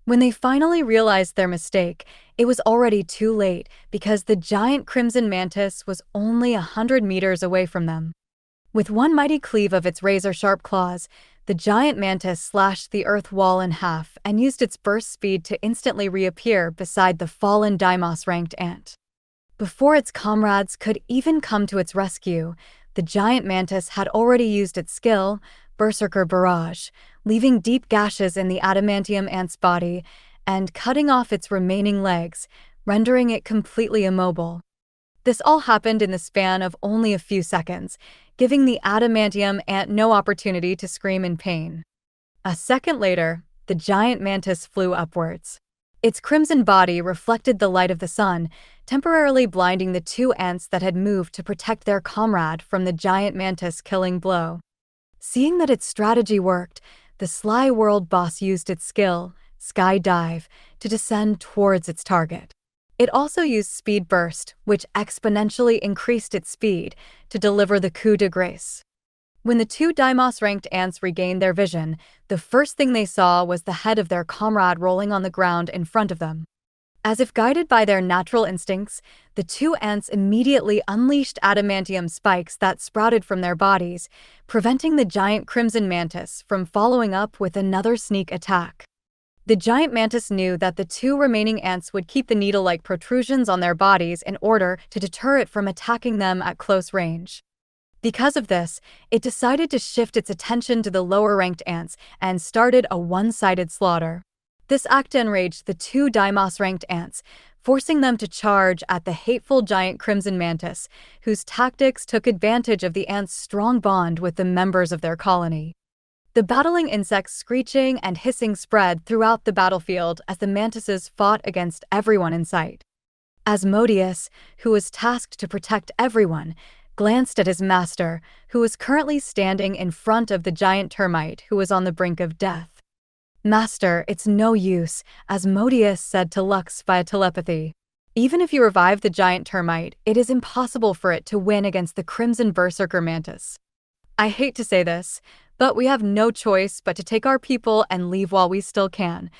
When they finally realized their mistake, it was already too late because the giant crimson mantis was only 100 meters away from them. With one mighty cleave of its razor-sharp claws, the giant mantis slashed the earth wall in half and used its burst speed to instantly reappear beside the fallen Deimos-ranked ant. Before its comrades could even come to its rescue, the giant mantis had already used its skill, Berserker Barrage, leaving deep gashes in the adamantium ant's body and cutting off its remaining legs, rendering it completely immobile. This all happened in the span of only a few seconds, giving the adamantium ant no opportunity to scream in pain. A second later, the giant mantis flew upwards. Its crimson body reflected the light of the sun, temporarily blinding the two ants that had moved to protect their comrade from the giant mantis' killing blow. Seeing that its strategy worked, the sly world boss used its skill, Sky Dive, to descend towards its target. It also used Speed Burst, which exponentially increased its speed, to deliver the coup de grace. When the two Deimos-ranked ants regained their vision, the first thing they saw was the head of their comrade rolling on the ground in front of them. As if guided by their natural instincts, the two ants immediately unleashed adamantium spikes that sprouted from their bodies, preventing the giant crimson mantis from following up with another sneak attack. The giant mantis knew that the two remaining ants would keep the needle-like protrusions on their bodies in order to deter it from attacking them at close range. Because of this, it decided to shift its attention to the lower-ranked ants and started a one-sided slaughter. This act enraged the two Deimos-ranked ants, forcing them to charge at the hateful giant crimson mantis, whose tactics took advantage of the ants' strong bond with the members of their colony. The battling insects' screeching and hissing spread throughout the battlefield as the mantises fought against everyone in sight. Asmodeus, who was tasked to protect everyone, glanced at his master, who was currently standing in front of the giant termite who was on the brink of death. "Master, it's no use," Asmodeus said to Lux via telepathy. "Even if you revive the giant termite, it is impossible for it to win against the crimson berserker mantis. I hate to say this, but we have no choice but to take our people and leave while we still can."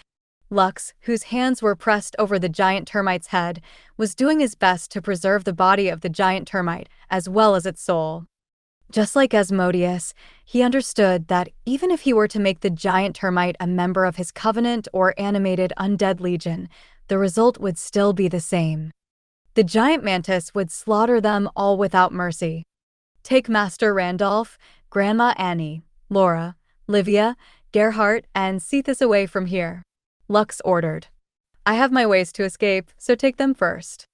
Lux, whose hands were pressed over the giant termite's head, was doing his best to preserve the body of the giant termite as well as its soul. Just like Asmodeus, he understood that even if he were to make the giant termite a member of his covenant or animated undead legion, the result would still be the same. The giant mantis would slaughter them all without mercy. "Take Master Randolph, Grandma Annie, Laura, Livia, Gerhardt, and Cephas away from here," Lux ordered. "I have my ways to escape, so take them first."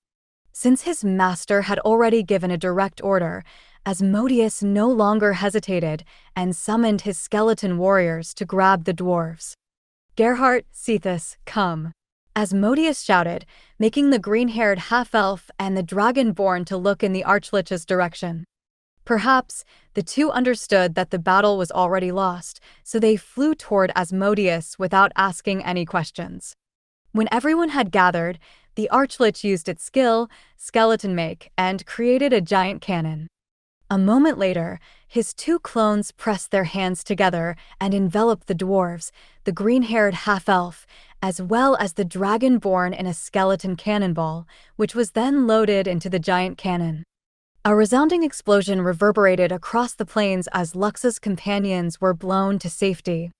Since his master had already given a direct order, Asmodeus no longer hesitated and summoned his skeleton warriors to grab the dwarves. "Gerhardt, Cephas, come," Asmodeus shouted, making the green-haired half-elf and the dragonborn to look in the Archlich's direction. Perhaps the two understood that the battle was already lost, so they flew toward Asmodeus without asking any questions. When everyone had gathered, the Archlich used its skill, Skeleton Make, and created a giant cannon. A moment later, his two clones pressed their hands together and enveloped the dwarves, the green-haired half-elf, as well as the dragonborn in a skeleton cannonball, which was then loaded into the giant cannon. A resounding explosion reverberated across the plains as Lux's companions were blown to safety.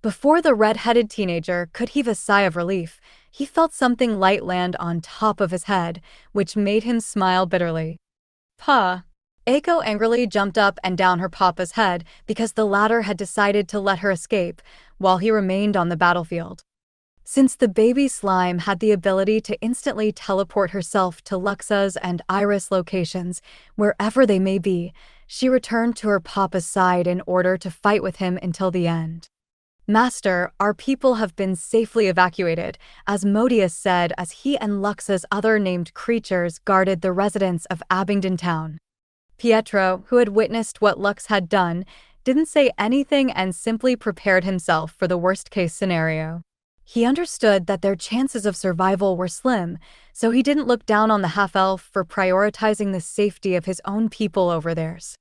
Before the red-headed teenager could heave a sigh of relief, he felt something light land on top of his head, which made him smile bitterly. "Pa." Eiko angrily jumped up and down her papa's head because the latter had decided to let her escape while he remained on the battlefield. Since the baby slime had the ability to instantly teleport herself to Luxa's and Iris locations, wherever they may be, she returned to her papa's side in order to fight with him until the end. "Master, our people have been safely evacuated," as Modius said as he and Luxa's other named creatures guarded the residents of Abington town. Pietro, who had witnessed what Lux had done, didn't say anything and simply prepared himself for the worst-case scenario. He understood that their chances of survival were slim, so he didn't look down on the half-elf for prioritizing the safety of his own people over theirs.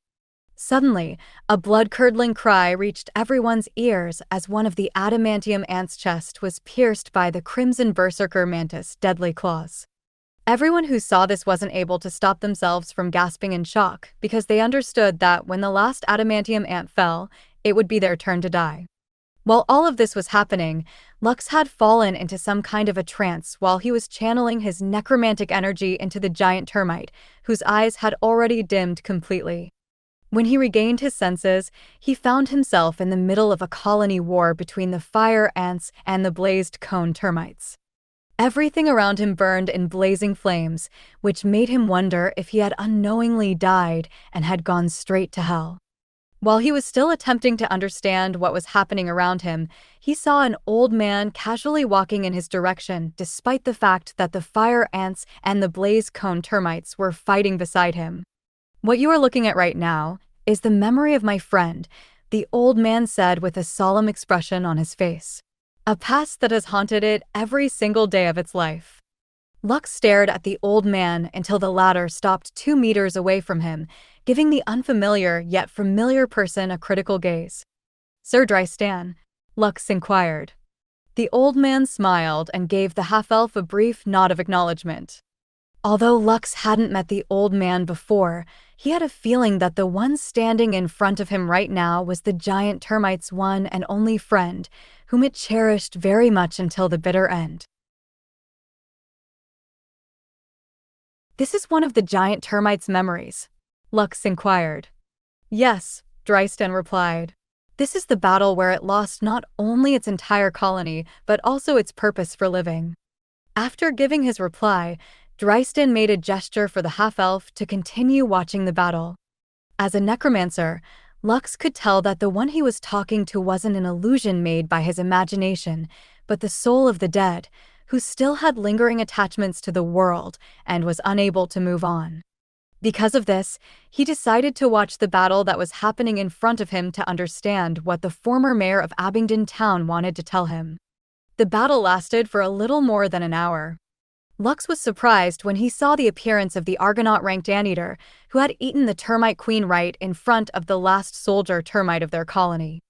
Suddenly, a blood-curdling cry reached everyone's ears as one of the adamantium ants' chest was pierced by the crimson berserker mantis' deadly claws. Everyone who saw this wasn't able to stop themselves from gasping in shock because they understood that when the last adamantium ant fell, it would be their turn to die. While all of this was happening, Lux had fallen into some kind of a trance while he was channeling his necromantic energy into the giant termite, whose eyes had already dimmed completely. When he regained his senses, he found himself in the middle of a colony war between the fire ants and the blazed cone termites. Everything around him burned in blazing flames, which made him wonder if he had unknowingly died and had gone straight to hell. While he was still attempting to understand what was happening around him, he saw an old man casually walking in his direction despite the fact that the fire ants and the blaze cone termites were fighting beside him. "What you are looking at right now is the memory of my friend," the old man said with a solemn expression on his face. "A past that has haunted it every single day of its life." Lux stared at the old man until the latter stopped 2 meters away from him, giving the unfamiliar yet familiar person a critical gaze. "Sir Drystan?" Lux inquired. The old man smiled and gave the half-elf a brief nod of acknowledgement. Although Lux hadn't met the old man before, he had a feeling that the one standing in front of him right now was the giant termite's one and only friend, whom it cherished very much until the bitter end. "This is one of the giant termite's memories?" Lux inquired. "Yes," Drystan replied. "This is the battle where it lost not only its entire colony, but also its purpose for living." After giving his reply, Drystan made a gesture for the half-elf to continue watching the battle. As a necromancer, Lux could tell that the one he was talking to wasn't an illusion made by his imagination, but the soul of the dead, who still had lingering attachments to the world and was unable to move on. Because of this, he decided to watch the battle that was happening in front of him to understand what the former mayor of Abington town wanted to tell him. The battle lasted for a little more than an hour. Lux was surprised when he saw the appearance of the Argonaut-ranked anteater, who had eaten the termite queen right in front of the last soldier termite of their colony.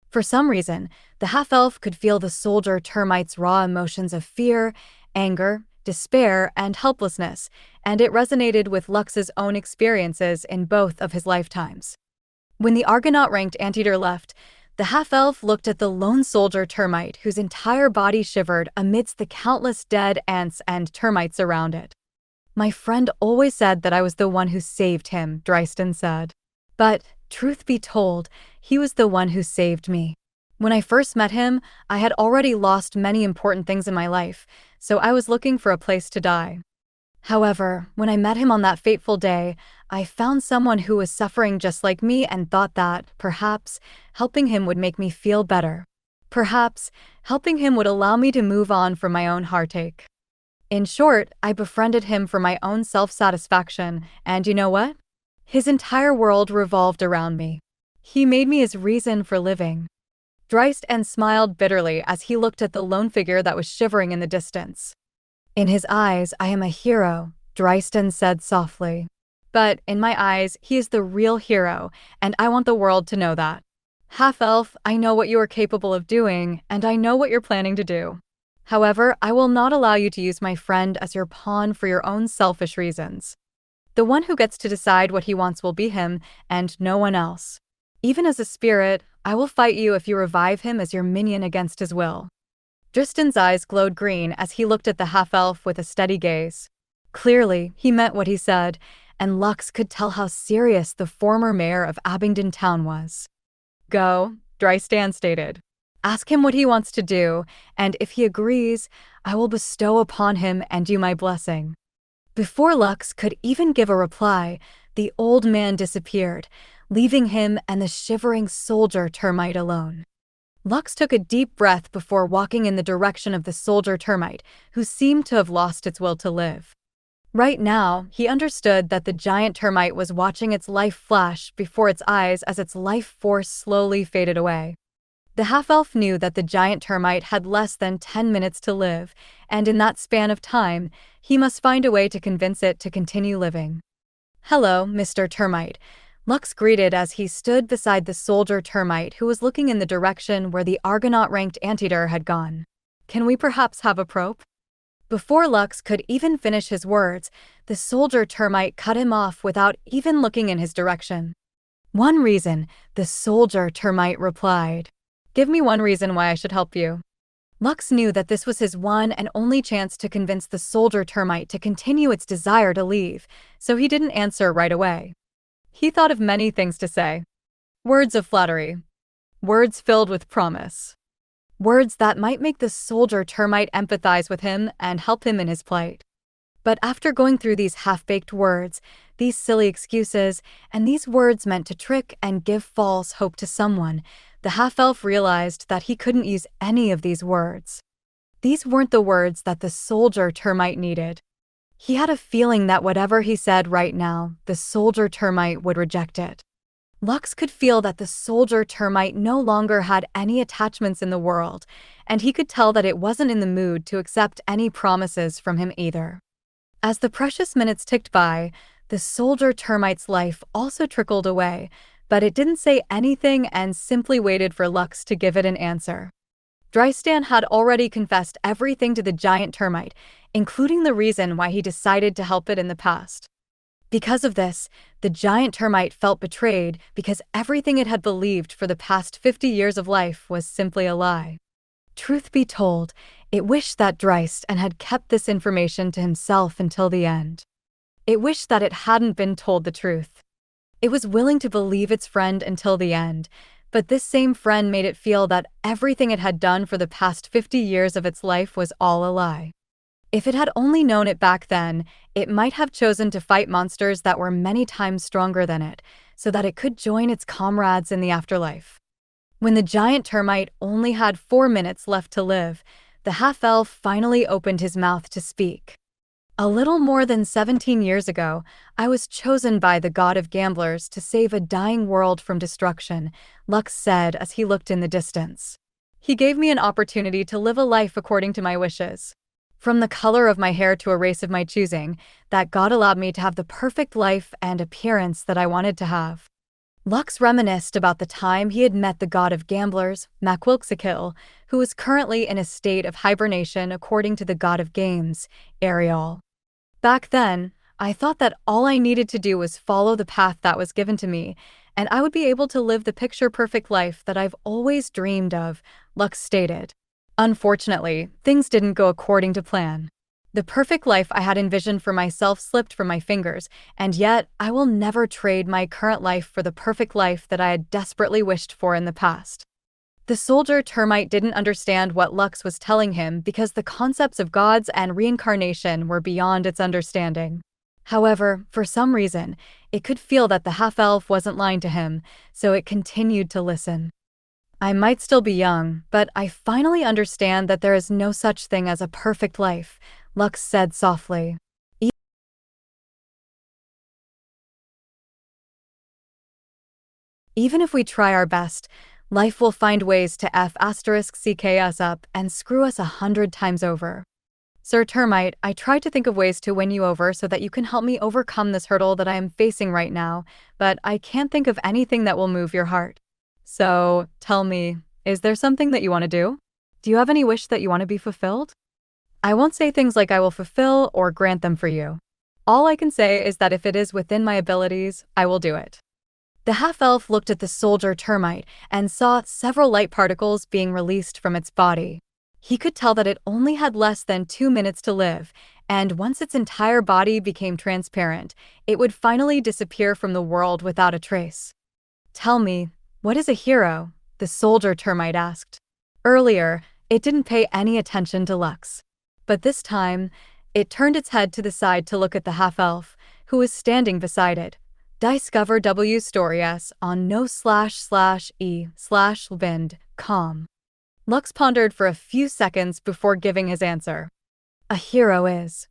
For some reason, the half-elf could feel the soldier termite's raw emotions of fear, anger, despair, and helplessness, and it resonated with Lux's own experiences in both of his lifetimes. When the Argonaut-ranked anteater left, the half-elf looked at the lone soldier termite whose entire body shivered amidst the countless dead ants and termites around it. "My friend always said that I was the one who saved him," Drystan said. "But, truth be told, he was the one who saved me. When I first met him, I had already lost many important things in my life, so I was looking for a place to die. However, when I met him on that fateful day, I found someone who was suffering just like me and thought that, perhaps, helping him would make me feel better. Perhaps, helping him would allow me to move on from my own heartache. In short, I befriended him for my own self-satisfaction, and you know what? His entire world revolved around me. He made me his reason for living." Drystan smiled bitterly as he looked at the lone figure that was shivering in the distance. "In his eyes, I am a hero," Drystan said softly. "But in my eyes, he is the real hero, and I want the world to know that. Half-elf, I know what you are capable of doing, and I know what you're planning to do. However, I will not allow you to use my friend as your pawn for your own selfish reasons. The one who gets to decide what he wants will be him, and no one else. Even as a spirit, I will fight you if you revive him as your minion against his will." Tristan's eyes glowed green as he looked at the half-elf with a steady gaze. Clearly, he meant what he said, and Lux could tell how serious the former mayor of Abington town was. "Go," Tristan stated. "Ask him what he wants to do, and if he agrees, I will bestow upon him and you my blessing." Before Lux could even give a reply, the old man disappeared, leaving him and the shivering soldier termite alone. Lux took a deep breath before walking in the direction of the soldier termite, who seemed to have lost its will to live. Right now, he understood that the giant termite was watching its life flash before its eyes as its life force slowly faded away. The half-elf knew that the giant termite had less than 10 minutes to live, and in that span of time, he must find a way to convince it to continue living. "Hello, Mr. Termite," Lux greeted as he stood beside the soldier termite who was looking in the direction where the Argonaut-ranked anteater had gone. "Can we perhaps have a probe?" Before Lux could even finish his words, the soldier termite cut him off without even looking in his direction. "One reason," the soldier termite replied. "Give me one reason why I should help you." Lux knew that this was his one and only chance to convince the soldier termite to continue its desire to leave, so he didn't answer right away. He thought of many things to say. Words of flattery. Words filled with promise. Words that might make the soldier termite empathize with him and help him in his plight. But after going through these half-baked words, these silly excuses, and these words meant to trick and give false hope to someone, the half-elf realized that he couldn't use any of these words. These weren't the words that the soldier termite needed. He had a feeling that whatever he said right now, the soldier termite would reject it. Lux could feel that the soldier termite no longer had any attachments in the world, and he could tell that it wasn't in the mood to accept any promises from him either. As the precious minutes ticked by, the soldier termite's life also trickled away, but it didn't say anything and simply waited for Lux to give it an answer. Tristan had already confessed everything to the giant termite, including the reason why he decided to help it in the past. Because of this, the giant termite felt betrayed because everything it had believed for the past 50 years of life was simply a lie. Truth be told, it wished that Tristan had kept this information to himself until the end. It wished that it hadn't been told the truth. It was willing to believe its friend until the end, but this same friend made it feel that everything it had done for the past 50 years of its life was all a lie. If it had only known it back then, it might have chosen to fight monsters that were many times stronger than it, so that it could join its comrades in the afterlife. When the giant termite only had 4 minutes left to live, the half-elf finally opened his mouth to speak. "A little more than 17 years ago, I was chosen by the god of gamblers to save a dying world from destruction," Lux said as he looked in the distance. "He gave me an opportunity to live a life according to my wishes. From the color of my hair to a race of my choosing, that god allowed me to have the perfect life and appearance that I wanted to have." Lux reminisced about the time he had met the god of gamblers, ManhwaRecap, who was currently in a state of hibernation according to the god of games, Ariel. "Back then, I thought that all I needed to do was follow the path that was given to me, and I would be able to live the picture-perfect life that I've always dreamed of," Lux stated. "Unfortunately, things didn't go according to plan. The perfect life I had envisioned for myself slipped from my fingers, and yet I will never trade my current life for the perfect life that I had desperately wished for in the past." The soldier termite didn't understand what Lux was telling him because the concepts of gods and reincarnation were beyond its understanding. However, for some reason, it could feel that the half-elf wasn't lying to him, so it continued to listen. "I might still be young, but I finally understand that there is no such thing as a perfect life," Lux said softly. "Even if we try our best, life will find ways to **CK us up and screw us 100 times over. Sir Termite, I tried to think of ways to win you over so that you can help me overcome this hurdle that I am facing right now, but I can't think of anything that will move your heart. So, tell me, is there something that you want to do? Do you have any wish that you want to be fulfilled? I won't say things like I will fulfill or grant them for you. All I can say is that if it is within my abilities, I will do it." The half-elf looked at the soldier termite and saw several light particles being released from its body. He could tell that it only had less than 2 minutes to live, and once its entire body became transparent, it would finally disappear from the world without a trace. "Tell me, what is a hero?" the soldier termite asked. Earlier, it didn't pay any attention to Lux. But this time, it turned its head to the side to look at the half-elf, who was standing beside it. Discover W Story S on no/e/wind.com. Lux pondered for a few seconds before giving his answer. A hero is.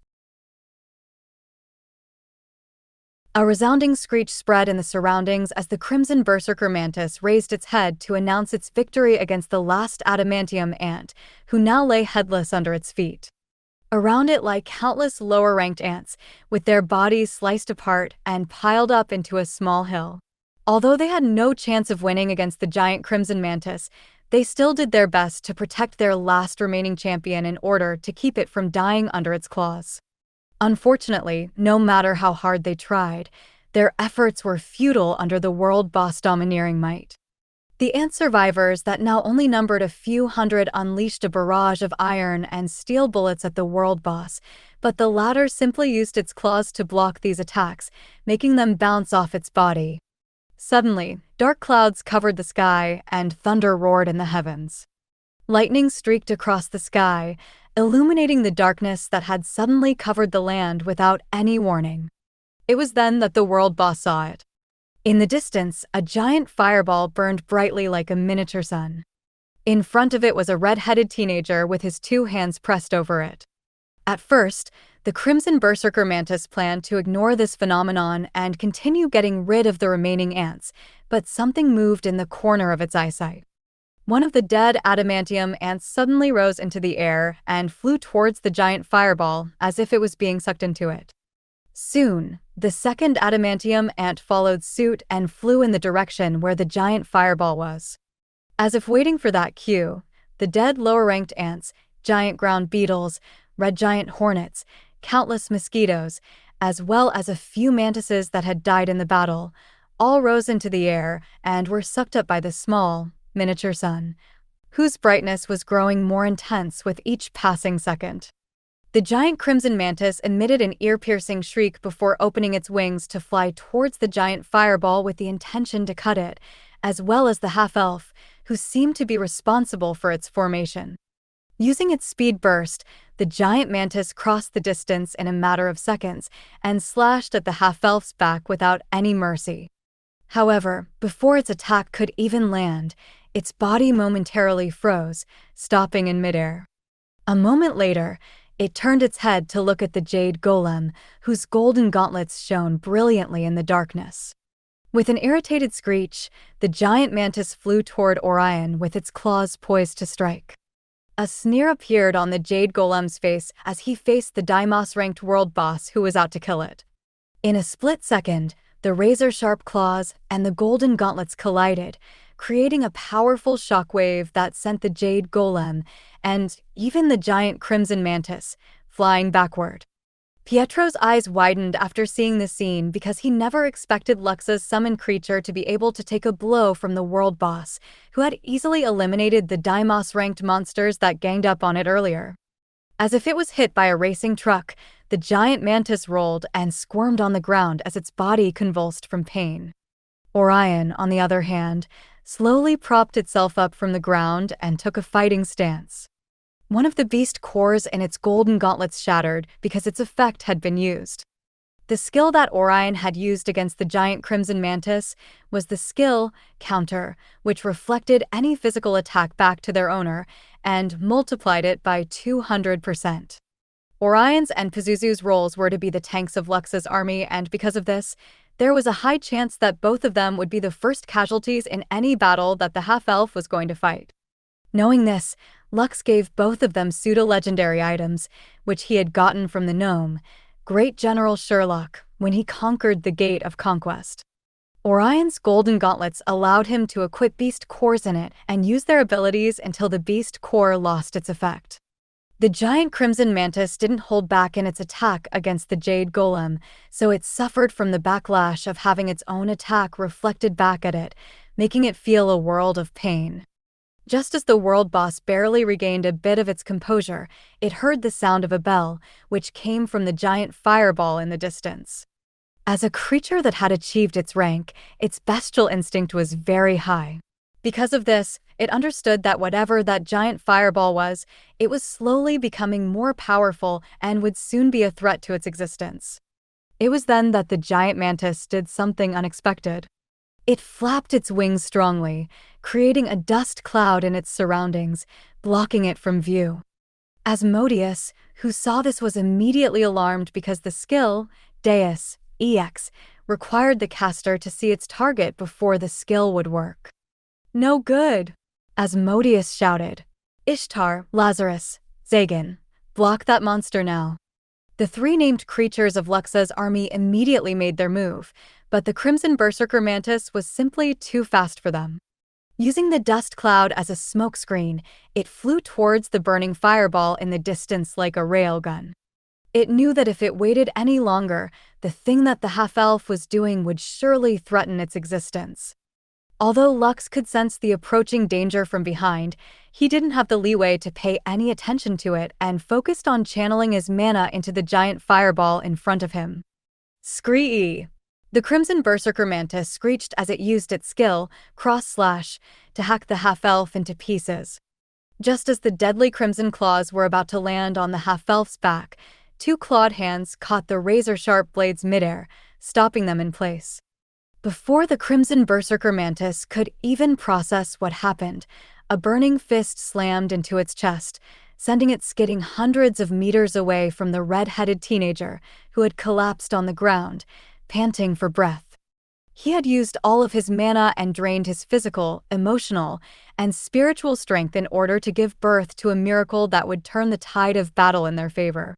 A resounding screech spread in the surroundings as the crimson berserker mantis raised its head to announce its victory against the last adamantium ant, who now lay headless under its feet. Around it lie countless lower-ranked ants, with their bodies sliced apart and piled up into a small hill. Although they had no chance of winning against the giant crimson mantis, they still did their best to protect their last remaining champion in order to keep it from dying under its claws. Unfortunately, no matter how hard they tried, their efforts were futile under the world boss' domineering might. The ant survivors that now only numbered a few hundred unleashed a barrage of iron and steel bullets at the world boss, but the latter simply used its claws to block these attacks, making them bounce off its body. Suddenly, dark clouds covered the sky and thunder roared in the heavens. Lightning streaked across the sky, illuminating the darkness that had suddenly covered the land without any warning. It was then that the world boss saw it. In the distance, a giant fireball burned brightly like a miniature sun. In front of it was a red-headed teenager with his 2 hands pressed over it. At first, the crimson berserker mantis planned to ignore this phenomenon and continue getting rid of the remaining ants, but something moved in the corner of its eyesight. One of the dead adamantium ants suddenly rose into the air and flew towards the giant fireball as if it was being sucked into it. Soon, the second adamantium ant followed suit and flew in the direction where the giant fireball was. As if waiting for that cue, the dead lower-ranked ants, giant ground beetles, red giant hornets, countless mosquitoes, as well as a few mantises that had died in the battle, all rose into the air and were sucked up by the small, miniature sun, whose brightness was growing more intense with each passing second. The giant crimson mantis emitted an ear-piercing shriek before opening its wings to fly towards the giant fireball with the intention to cut it, as well as the half-elf, who seemed to be responsible for its formation. Using its speed burst, the giant mantis crossed the distance in a matter of seconds and slashed at the half-elf's back without any mercy. However, before its attack could even land, its body momentarily froze, stopping in midair. A moment later, it turned its head to look at the jade golem, whose golden gauntlets shone brilliantly in the darkness. With an irritated screech, the giant mantis flew toward Orion with its claws poised to strike. A sneer appeared on the jade golem's face as he faced the Deimos-ranked world boss who was out to kill it. In a split second, the razor-sharp claws and the golden gauntlets collided, creating a powerful shockwave that sent the jade golem, and even the giant crimson mantis, flying backward. Pietro's eyes widened after seeing the scene because he never expected Luxa's summoned creature to be able to take a blow from the world boss, who had easily eliminated the Deimos-ranked monsters that ganged up on it earlier. As if it was hit by a racing truck, the giant mantis rolled and squirmed on the ground as its body convulsed from pain. Orion, on the other hand, slowly propped itself up from the ground and took a fighting stance. One of the beast cores in its golden gauntlets shattered because its effect had been used. The skill that Orion had used against the giant crimson mantis was the skill counter, which reflected any physical attack back to their owner and multiplied it by 200%. Orion's and Pazuzu's roles were to be the tanks of Luxa's army, and because of this, there was a high chance that both of them would be the first casualties in any battle that the half-elf was going to fight. Knowing this, Lux gave both of them pseudo-legendary items, which he had gotten from the gnome, Great General Sherlock, when he conquered the Gate of Conquest. Orion's golden gauntlets allowed him to equip beast cores in it and use their abilities until the beast core lost its effect. The giant crimson mantis didn't hold back in its attack against the jade golem, so it suffered from the backlash of having its own attack reflected back at it, making it feel a world of pain. Just as the world boss barely regained a bit of its composure, it heard the sound of a bell, which came from the giant fireball in the distance. As a creature that had achieved its rank, its bestial instinct was very high. Because of this, it understood that whatever that giant fireball was, it was slowly becoming more powerful and would soon be a threat to its existence. It was then that the giant mantis did something unexpected. It flapped its wings strongly, creating a dust cloud in its surroundings, blocking it from view. Asmodeus, who saw this, was immediately alarmed because the skill, Deus, EX, required the caster to see its target before the skill would work. "No good!" Asmodeus shouted. "Ishtar, Lazarus, Zagan, block that monster now." The three named creatures of Luxa's army immediately made their move, but the Crimson Berserker Mantis was simply too fast for them. Using the dust cloud as a smokescreen, it flew towards the burning fireball in the distance like a railgun. It knew that if it waited any longer, the thing that the half-elf was doing would surely threaten its existence. Although Lux could sense the approaching danger from behind, he didn't have the leeway to pay any attention to it and focused on channeling his mana into the giant fireball in front of him. Scree! The Crimson Berserker Mantis screeched as it used its skill, Cross Slash, to hack the half-elf into pieces. Just as the deadly crimson claws were about to land on the half-elf's back, two clawed hands caught the razor-sharp blades midair, stopping them in place. Before the Crimson Berserker Mantis could even process what happened, a burning fist slammed into its chest, sending it skidding hundreds of meters away from the red-headed teenager who had collapsed on the ground, panting for breath. He had used all of his mana and drained his physical, emotional, and spiritual strength in order to give birth to a miracle that would turn the tide of battle in their favor.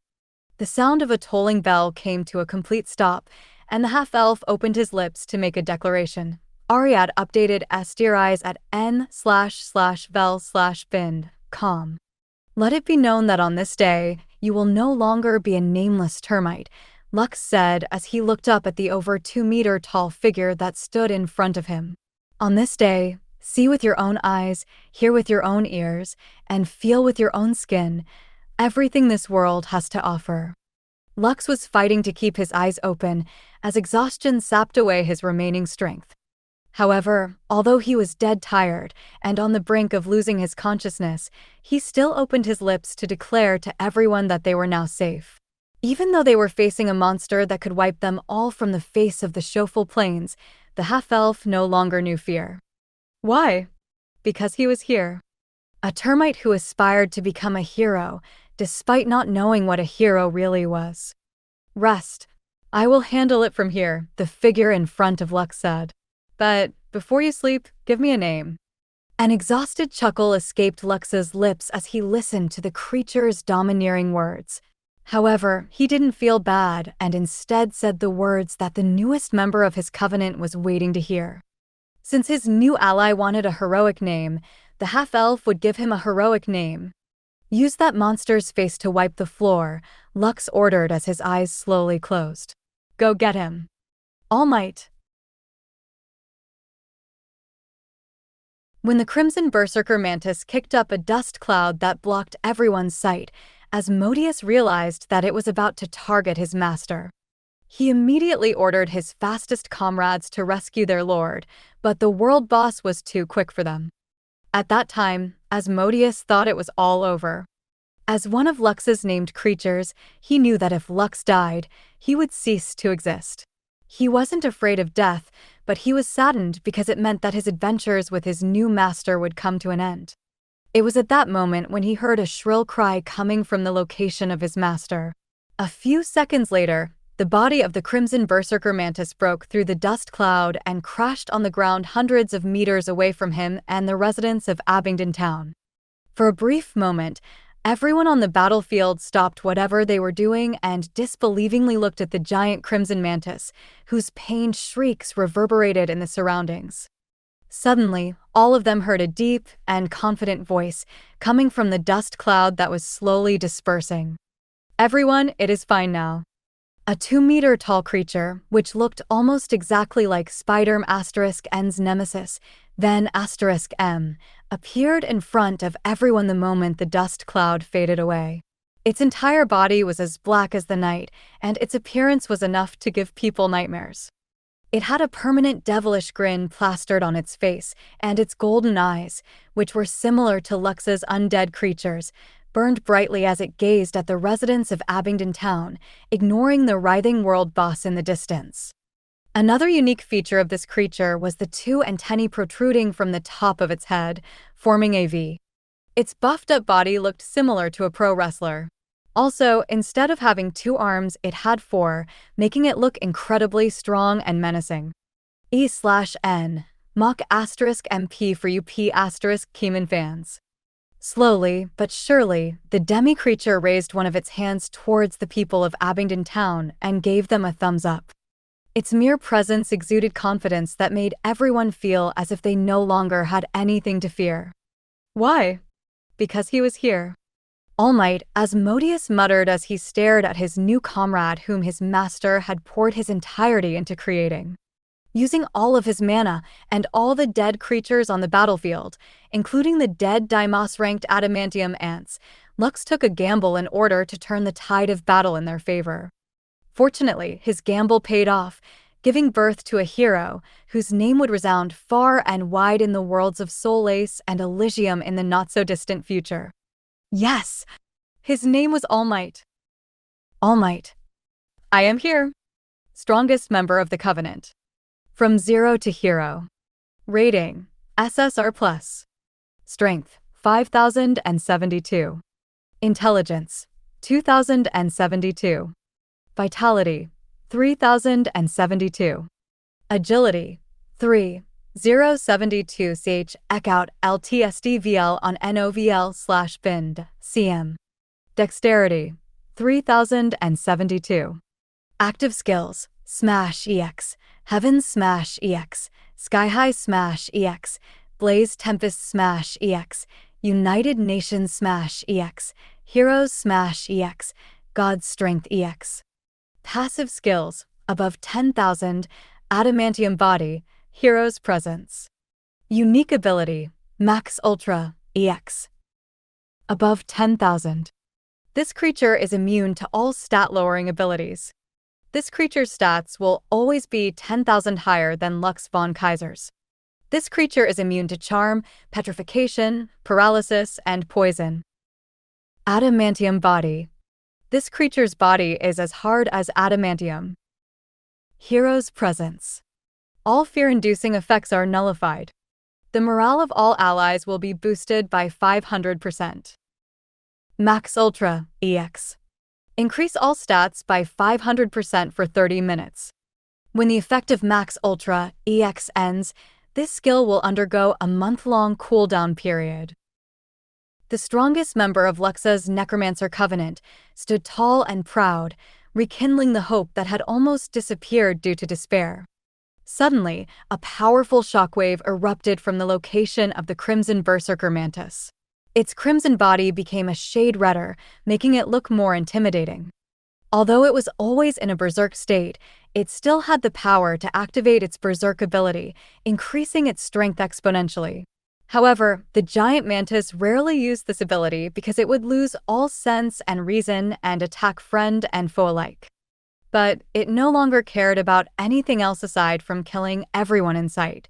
The sound of a tolling bell came to a complete stop, and the half-elf opened his lips to make a declaration. Ariad updated Astirize at n//vel/bind, com. "Let it be known that on this day, you will no longer be a nameless termite," Lux said as he looked up at the over 2-meter-tall figure that stood in front of him. "On this day, see with your own eyes, hear with your own ears, and feel with your own skin everything this world has to offer." Lux was fighting to keep his eyes open as exhaustion sapped away his remaining strength. However, although he was dead tired and on the brink of losing his consciousness, he still opened his lips to declare to everyone that they were now safe. Even though they were facing a monster that could wipe them all from the face of the Shofel Plains, the half-elf no longer knew fear. Why? Because he was here. A termite who aspired to become a hero, despite not knowing what a hero really was. "Rest. I will handle it from here," the figure in front of Lux said. "But before you sleep, give me a name." An exhausted chuckle escaped Lux's lips as he listened to the creature's domineering words. However, he didn't feel bad and instead said the words that the newest member of his covenant was waiting to hear. Since his new ally wanted a heroic name, the half-elf would give him a heroic name. "Use that monster's face to wipe the floor," Lux ordered as his eyes slowly closed. "Go get him. All might." When the Crimson Berserker Mantis kicked up a dust cloud that blocked everyone's sight, Asmodeus realized that it was about to target his master. He immediately ordered his fastest comrades to rescue their lord, but the world boss was too quick for them. At that time, Asmodeus thought it was all over. As one of Lux's named creatures, he knew that if Lux died, he would cease to exist. He wasn't afraid of death, but he was saddened because it meant that his adventures with his new master would come to an end. It was at that moment when he heard a shrill cry coming from the location of his master. A few seconds later, the body of the Crimson Berserker Mantis broke through the dust cloud and crashed on the ground hundreds of meters away from him and the residents of Abington town. For a brief moment, everyone on the battlefield stopped whatever they were doing and disbelievingly looked at the giant Crimson Mantis, whose pained shrieks reverberated in the surroundings. Suddenly, all of them heard a deep and confident voice coming from the dust cloud that was slowly dispersing. "Everyone, it is fine now. A 2-meter-tall creature, which looked almost exactly like Spider-N's nemesis, then *M, appeared in front of everyone the moment the dust cloud faded away. Its entire body was as black as the night, and its appearance was enough to give people nightmares. It had a permanent devilish grin plastered on its face, and its golden eyes, which were similar to Lux's undead creatures, burned brightly as it gazed at the residents of Abington town, ignoring the writhing world boss in the distance. Another unique feature of this creature was the 2 antennae protruding from the top of its head, forming a V. Its buffed-up body looked similar to a pro wrestler. Also, instead of having 2 arms, it had 4, making it look incredibly strong and menacing. E/N, mock *MP for you P*Keeman fans. Slowly, but surely, the demi-creature raised one of its hands towards the people of Abington town and gave them a thumbs up. Its mere presence exuded confidence that made everyone feel as if they no longer had anything to fear. Why? Because he was here. All Might, Asmodeus muttered as he stared at his new comrade whom his master had poured his entirety into creating. Using all of his mana and all the dead creatures on the battlefield, including the dead Deimos-ranked adamantium ants, Lux took a gamble in order to turn the tide of battle in their favor. Fortunately, his gamble paid off, giving birth to a hero whose name would resound far and wide in the worlds of Solais and Elysium in the not-so-distant future. Yes! His name was All Might. All Might. I am here. Strongest member of the Covenant. From 0 to hero. Rating: SSR+. Strength: 5072. Intelligence: 2072. Vitality: 3072. Agility: 3072 ch. Echout LTSDVL on NOVL/bind CM. Dexterity: 3072. Active skills: Smash EX, Heaven Smash EX, Sky High Smash EX, Blaze Tempest Smash EX, United Nations Smash EX, Heroes Smash EX, God's Strength EX. Passive skills: above 10,000, Adamantium Body, Hero's Presence. Unique ability: Max Ultra EX. Above 10,000. This creature is immune to all stat-lowering abilities. This creature's stats will always be 10,000 higher than Lux von Kaiser's. This creature is immune to charm, petrification, paralysis, and poison. Adamantium Body. This creature's body is as hard as adamantium. Hero's Presence. All fear-inducing effects are nullified. The morale of all allies will be boosted by 500%. Max Ultra EX. Increase all stats by 500% for 30 minutes. When the effect of Max Ultra EX ends, this skill will undergo a month-long cooldown period. The strongest member of Luxa's Necromancer Covenant stood tall and proud, rekindling the hope that had almost disappeared due to despair. Suddenly, a powerful shockwave erupted from the location of the Crimson Berserker mantis. Its crimson body became a shade redder, making it look more intimidating. Although it was always in a berserk state, it still had the power to activate its berserk ability, increasing its strength exponentially. However, the giant mantis rarely used this ability because it would lose all sense and reason and attack friend and foe alike. But it no longer cared about anything else aside from killing everyone in sight.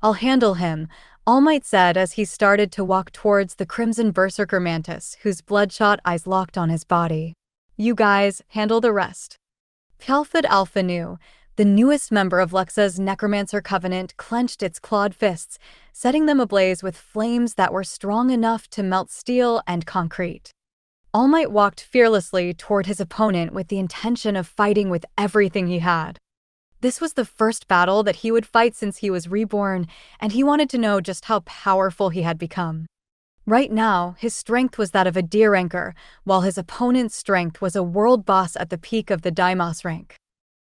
"I'll handle him," All Might said as he started to walk towards the Crimson Berserker mantis, whose bloodshot eyes locked on his body. "You guys, handle the rest." Pjalfid Alpha Nu, the newest member of Luxa's Necromancer Covenant, clenched its clawed fists, setting them ablaze with flames that were strong enough to melt steel and concrete. All Might walked fearlessly toward his opponent with the intention of fighting with everything he had. This was the first battle that he would fight since he was reborn, and he wanted to know just how powerful he had become. Right now, his strength was that of a deer ranker, while his opponent's strength was a world boss at the peak of the Deimos rank.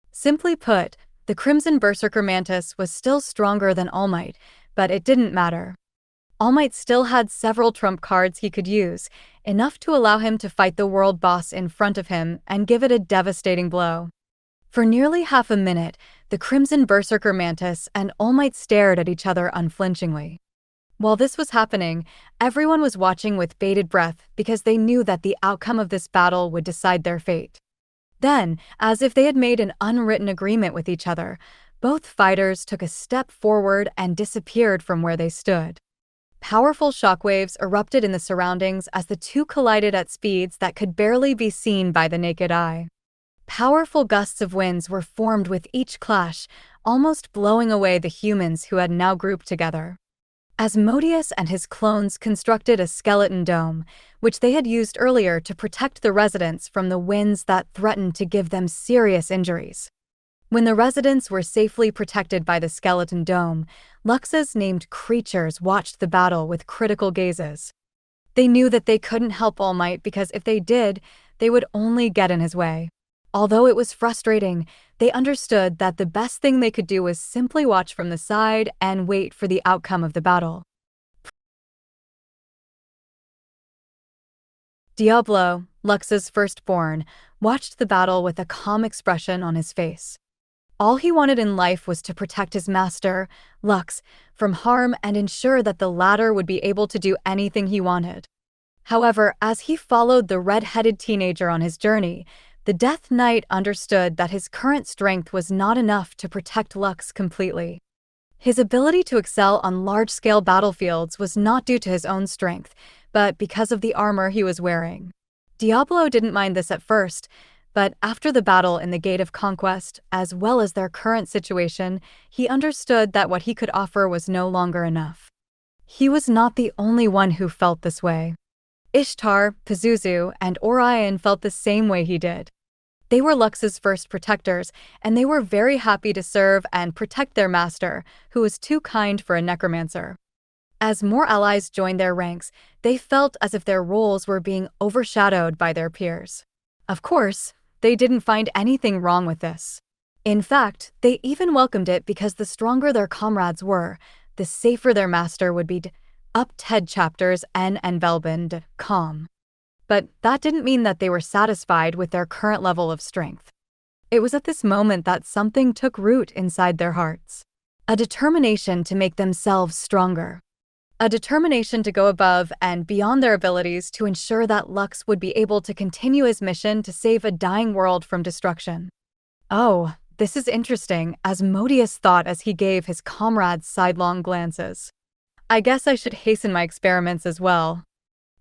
Simply put, the Crimson Berserker mantis was still stronger than All Might, but it didn't matter. All Might still had several trump cards he could use, enough to allow him to fight the world boss in front of him and give it a devastating blow. For nearly half a minute, the Crimson Berserker Mantis and All Might stared at each other unflinchingly. While this was happening, everyone was watching with bated breath because they knew that the outcome of this battle would decide their fate. Then, as if they had made an unwritten agreement with each other, both fighters took a step forward and disappeared from where they stood. Powerful shockwaves erupted in the surroundings as the two collided at speeds that could barely be seen by the naked eye. Powerful gusts of winds were formed with each clash, almost blowing away the humans who had now grouped together. Asmodeus and his clones constructed a skeleton dome, which they had used earlier to protect the residents from the winds that threatened to give them serious injuries. When the residents were safely protected by the skeleton dome, Lux's named creatures watched the battle with critical gazes. They knew that they couldn't help All Might because if they did, they would only get in his way. Although it was frustrating, they understood that the best thing they could do was simply watch from the side and wait for the outcome of the battle. Diablo, Lux's firstborn, watched the battle with a calm expression on his face. All he wanted in life was to protect his master, Lux, from harm and ensure that the latter would be able to do anything he wanted. However, as he followed the red-headed teenager on his journey, the Death Knight understood that his current strength was not enough to protect Lux completely. His ability to excel on large-scale battlefields was not due to his own strength, but because of the armor he was wearing. Diablo didn't mind this at first, but after the battle in the Gate of Conquest, as well as their current situation, he understood that what he could offer was no longer enough. He was not the only one who felt this way. Ishtar, Pazuzu, and Orion felt the same way he did. They were Lux's first protectors, and they were very happy to serve and protect their master, who was too kind for a necromancer. As more allies joined their ranks, they felt as if their roles were being overshadowed by their peers. Of course, they didn't find anything wrong with this. In fact, they even welcomed it because the stronger their comrades were, the safer their master would be. Up TED chapters N and Velbend, calm. But that didn't mean that they were satisfied with their current level of strength. It was at this moment that something took root inside their hearts. A determination to make themselves stronger. A determination to go above and beyond their abilities to ensure that Lux would be able to continue his mission to save a dying world from destruction. Oh, this is interesting, Asmodeus thought as he gave his comrades sidelong glances. I guess I should hasten my experiments as well.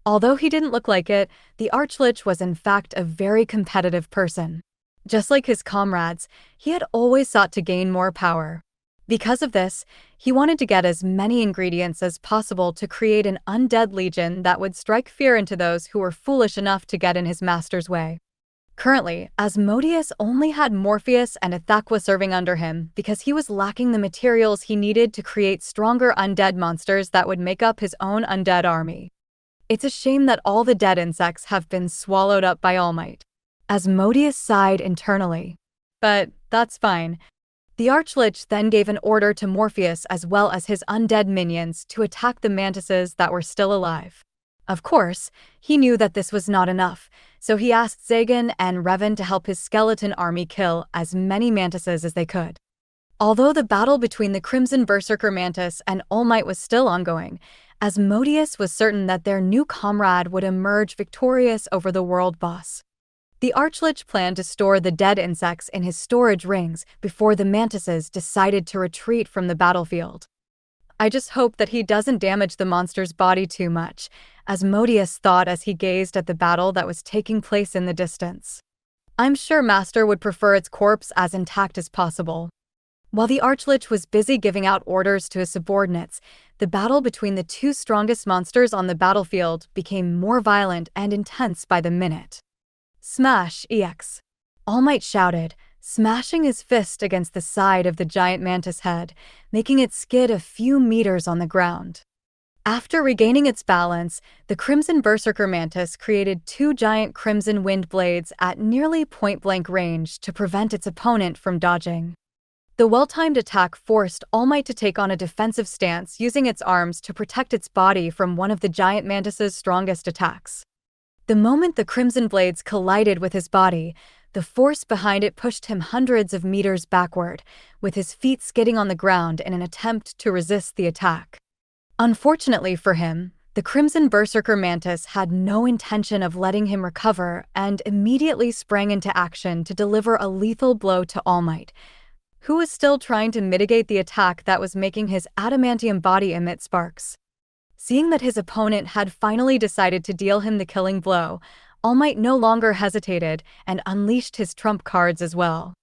Although he didn't look like it, the Archlich was in fact a very competitive person. Just like his comrades, he had always sought to gain more power. Because of this, he wanted to get as many ingredients as possible to create an undead legion that would strike fear into those who were foolish enough to get in his master's way. Currently, Asmodeus only had Morpheus and Ithaqua serving under him because he was lacking the materials he needed to create stronger undead monsters that would make up his own undead army. It's a shame that all the dead insects have been swallowed up by All Might. Asmodeus sighed internally. But that's fine. The Archlich then gave an order to Morpheus as well as his undead minions to attack the mantises that were still alive. Of course, he knew that this was not enough, so he asked Zagan and Revan to help his skeleton army kill as many mantises as they could. Although the battle between the Crimson Berserker Mantis and All Might was still ongoing, Asmodeus was certain that their new comrade would emerge victorious over the world boss. The Archlich planned to store the dead insects in his storage rings before the mantises decided to retreat from the battlefield. I just hope that he doesn't damage the monster's body too much, Asmodeus thought as he gazed at the battle that was taking place in the distance. I'm sure Master would prefer its corpse as intact as possible. While the Archlich was busy giving out orders to his subordinates, the battle between the two strongest monsters on the battlefield became more violent and intense by the minute. Smash, EX! All Might shouted, smashing his fist against the side of the giant mantis head, making it skid a few meters on the ground. After regaining its balance, the Crimson Berserker Mantis created two giant crimson wind blades at nearly point-blank range to prevent its opponent from dodging. The well-timed attack forced All Might to take on a defensive stance, using its arms to protect its body from one of the giant mantis's strongest attacks. The moment the crimson blades collided with his body, the force behind it pushed him hundreds of meters backward, with his feet skidding on the ground in an attempt to resist the attack. Unfortunately for him, the Crimson Berserker Mantis had no intention of letting him recover and immediately sprang into action to deliver a lethal blow to All Might, who was still trying to mitigate the attack that was making his adamantium body emit sparks. Seeing that his opponent had finally decided to deal him the killing blow, All Might no longer hesitated and unleashed his trump cards as well.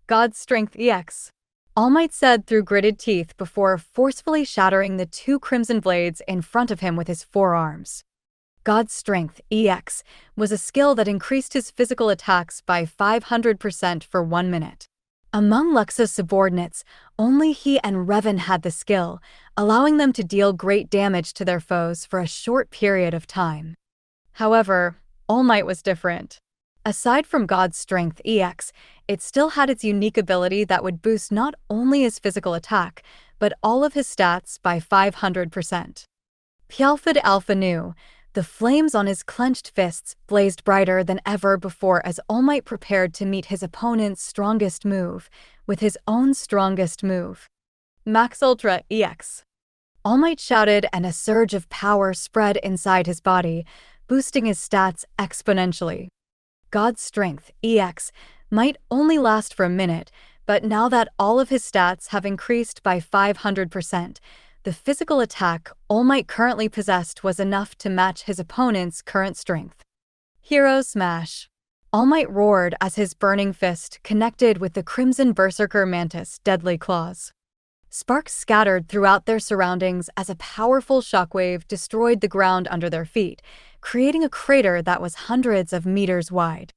God's Strength EX. All Might said through gritted teeth before forcefully shattering the two crimson blades in front of him with his forearms. God's Strength EX was a skill that increased his physical attacks by 500% for 1 minute. Among Luxa's subordinates, only he and Revan had the skill, allowing them to deal great damage to their foes for a short period of time. However, All Might was different. Aside from God's Strength EX, it still had its unique ability that would boost not only his physical attack, but all of his stats by 500%. Pialfid Alpha knew. The flames on his clenched fists blazed brighter than ever before as All Might prepared to meet his opponent's strongest move with his own strongest move. Max Ultra EX. All Might shouted and a surge of power spread inside his body, boosting his stats exponentially. God's Strength EX might only last for a minute, but now that all of his stats have increased by 500%, the physical attack All Might currently possessed was enough to match his opponent's current strength. Hero Smash. All Might roared as his burning fist connected with the Crimson Berserker Mantis' deadly claws. Sparks scattered throughout their surroundings as a powerful shockwave destroyed the ground under their feet, creating a crater that was hundreds of meters wide.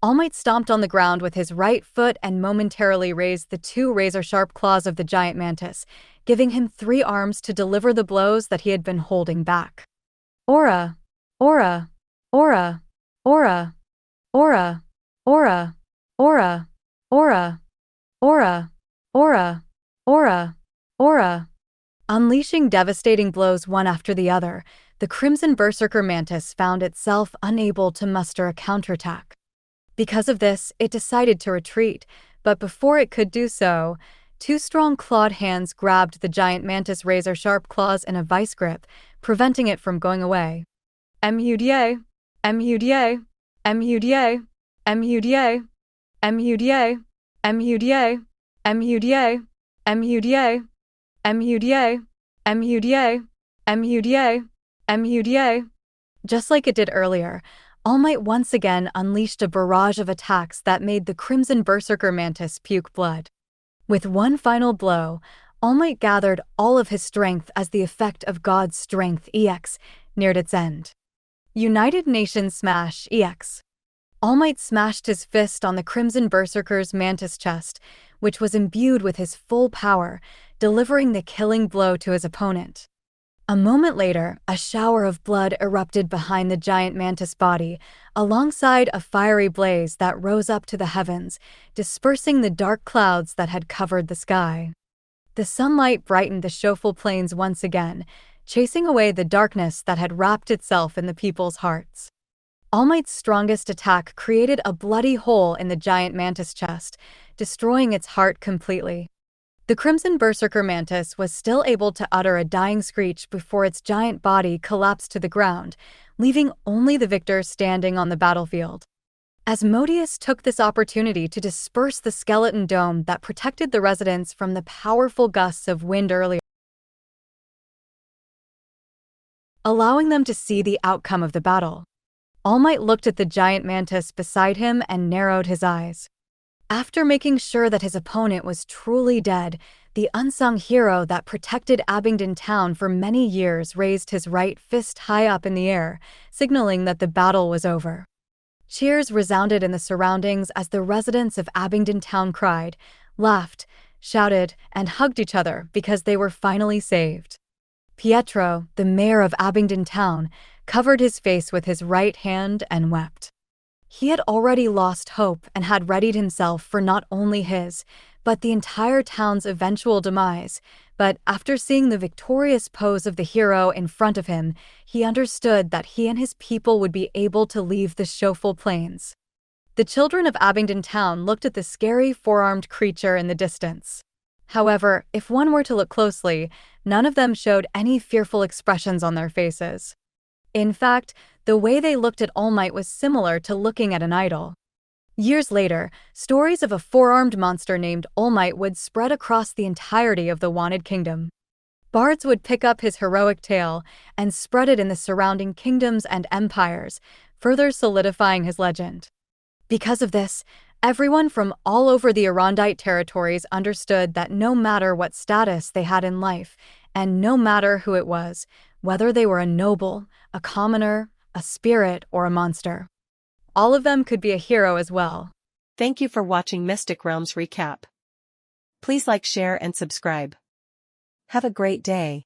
All Might stomped on the ground with his right foot and momentarily raised the two razor-sharp claws of the giant mantis, giving him 3 arms to deliver the blows that he had been holding back. Aura, aura, aura, aura, aura, aura, aura, aura, aura, aura, aura, aura. Unleashing devastating blows one after the other, the Crimson Berserker Mantis found itself unable to muster a counterattack. Because of this, it decided to retreat, but before it could do so, 2 strong clawed hands grabbed the giant mantis' razor-sharp claws in a vice grip, preventing it from going away. MUDA, MUDA, MUDA, MUDA, MUDA, MUDA, MUDA, MUDA, MUDA, MUDA, MUDA, MUDA. Just like it did earlier, All Might once again unleashed a barrage of attacks that made the Crimson Berserker Mantis puke blood. With one final blow, All Might gathered all of his strength as the effect of God's Strength EX neared its end. United Nations Smash EX. All Might smashed his fist on the Crimson Berserker's mantis chest, which was imbued with his full power, delivering the killing blow to his opponent. A moment later, a shower of blood erupted behind the giant mantis body, alongside a fiery blaze that rose up to the heavens, dispersing the dark clouds that had covered the sky. The sunlight brightened the Shofel Plains once again, chasing away the darkness that had wrapped itself in the people's hearts. All Might's strongest attack created a bloody hole in the giant mantis chest, destroying its heart completely. The Crimson Berserker Mantis was still able to utter a dying screech before its giant body collapsed to the ground, leaving only the victor standing on the battlefield. Asmodeus took this opportunity to disperse the skeleton dome that protected the residents from the powerful gusts of wind earlier, allowing them to see the outcome of the battle. All Might looked at the giant mantis beside him and narrowed his eyes. After making sure that his opponent was truly dead, the unsung hero that protected Abington town for many years raised his right fist high up in the air, signaling that the battle was over. Cheers resounded in the surroundings as the residents of Abington town cried, laughed, shouted, and hugged each other because they were finally saved. Pietro, the mayor of Abington town, covered his face with his right hand and wept. He had already lost hope and had readied himself for not only his, but the entire town's eventual demise. But after seeing the victorious pose of the hero in front of him, he understood that he and his people would be able to leave the Shoful Plains. The children of Abington town looked at the scary four-armed creature in the distance. However, if one were to look closely, none of them showed any fearful expressions on their faces. In fact, the way they looked at All Might was similar to looking at an idol. Years later, stories of a four-armed monster named All Might would spread across the entirety of the Wanted Kingdom. Bards would pick up his heroic tale and spread it in the surrounding kingdoms and empires, further solidifying his legend. Because of this, everyone from all over the Arondite territories understood that no matter what status they had in life, and no matter who it was, whether they were a noble, a commoner, a spirit, or a monster, all of them could be a hero as well. Thank you for watching Mystic Realms Recap. Please like, share, and subscribe. Have a great day.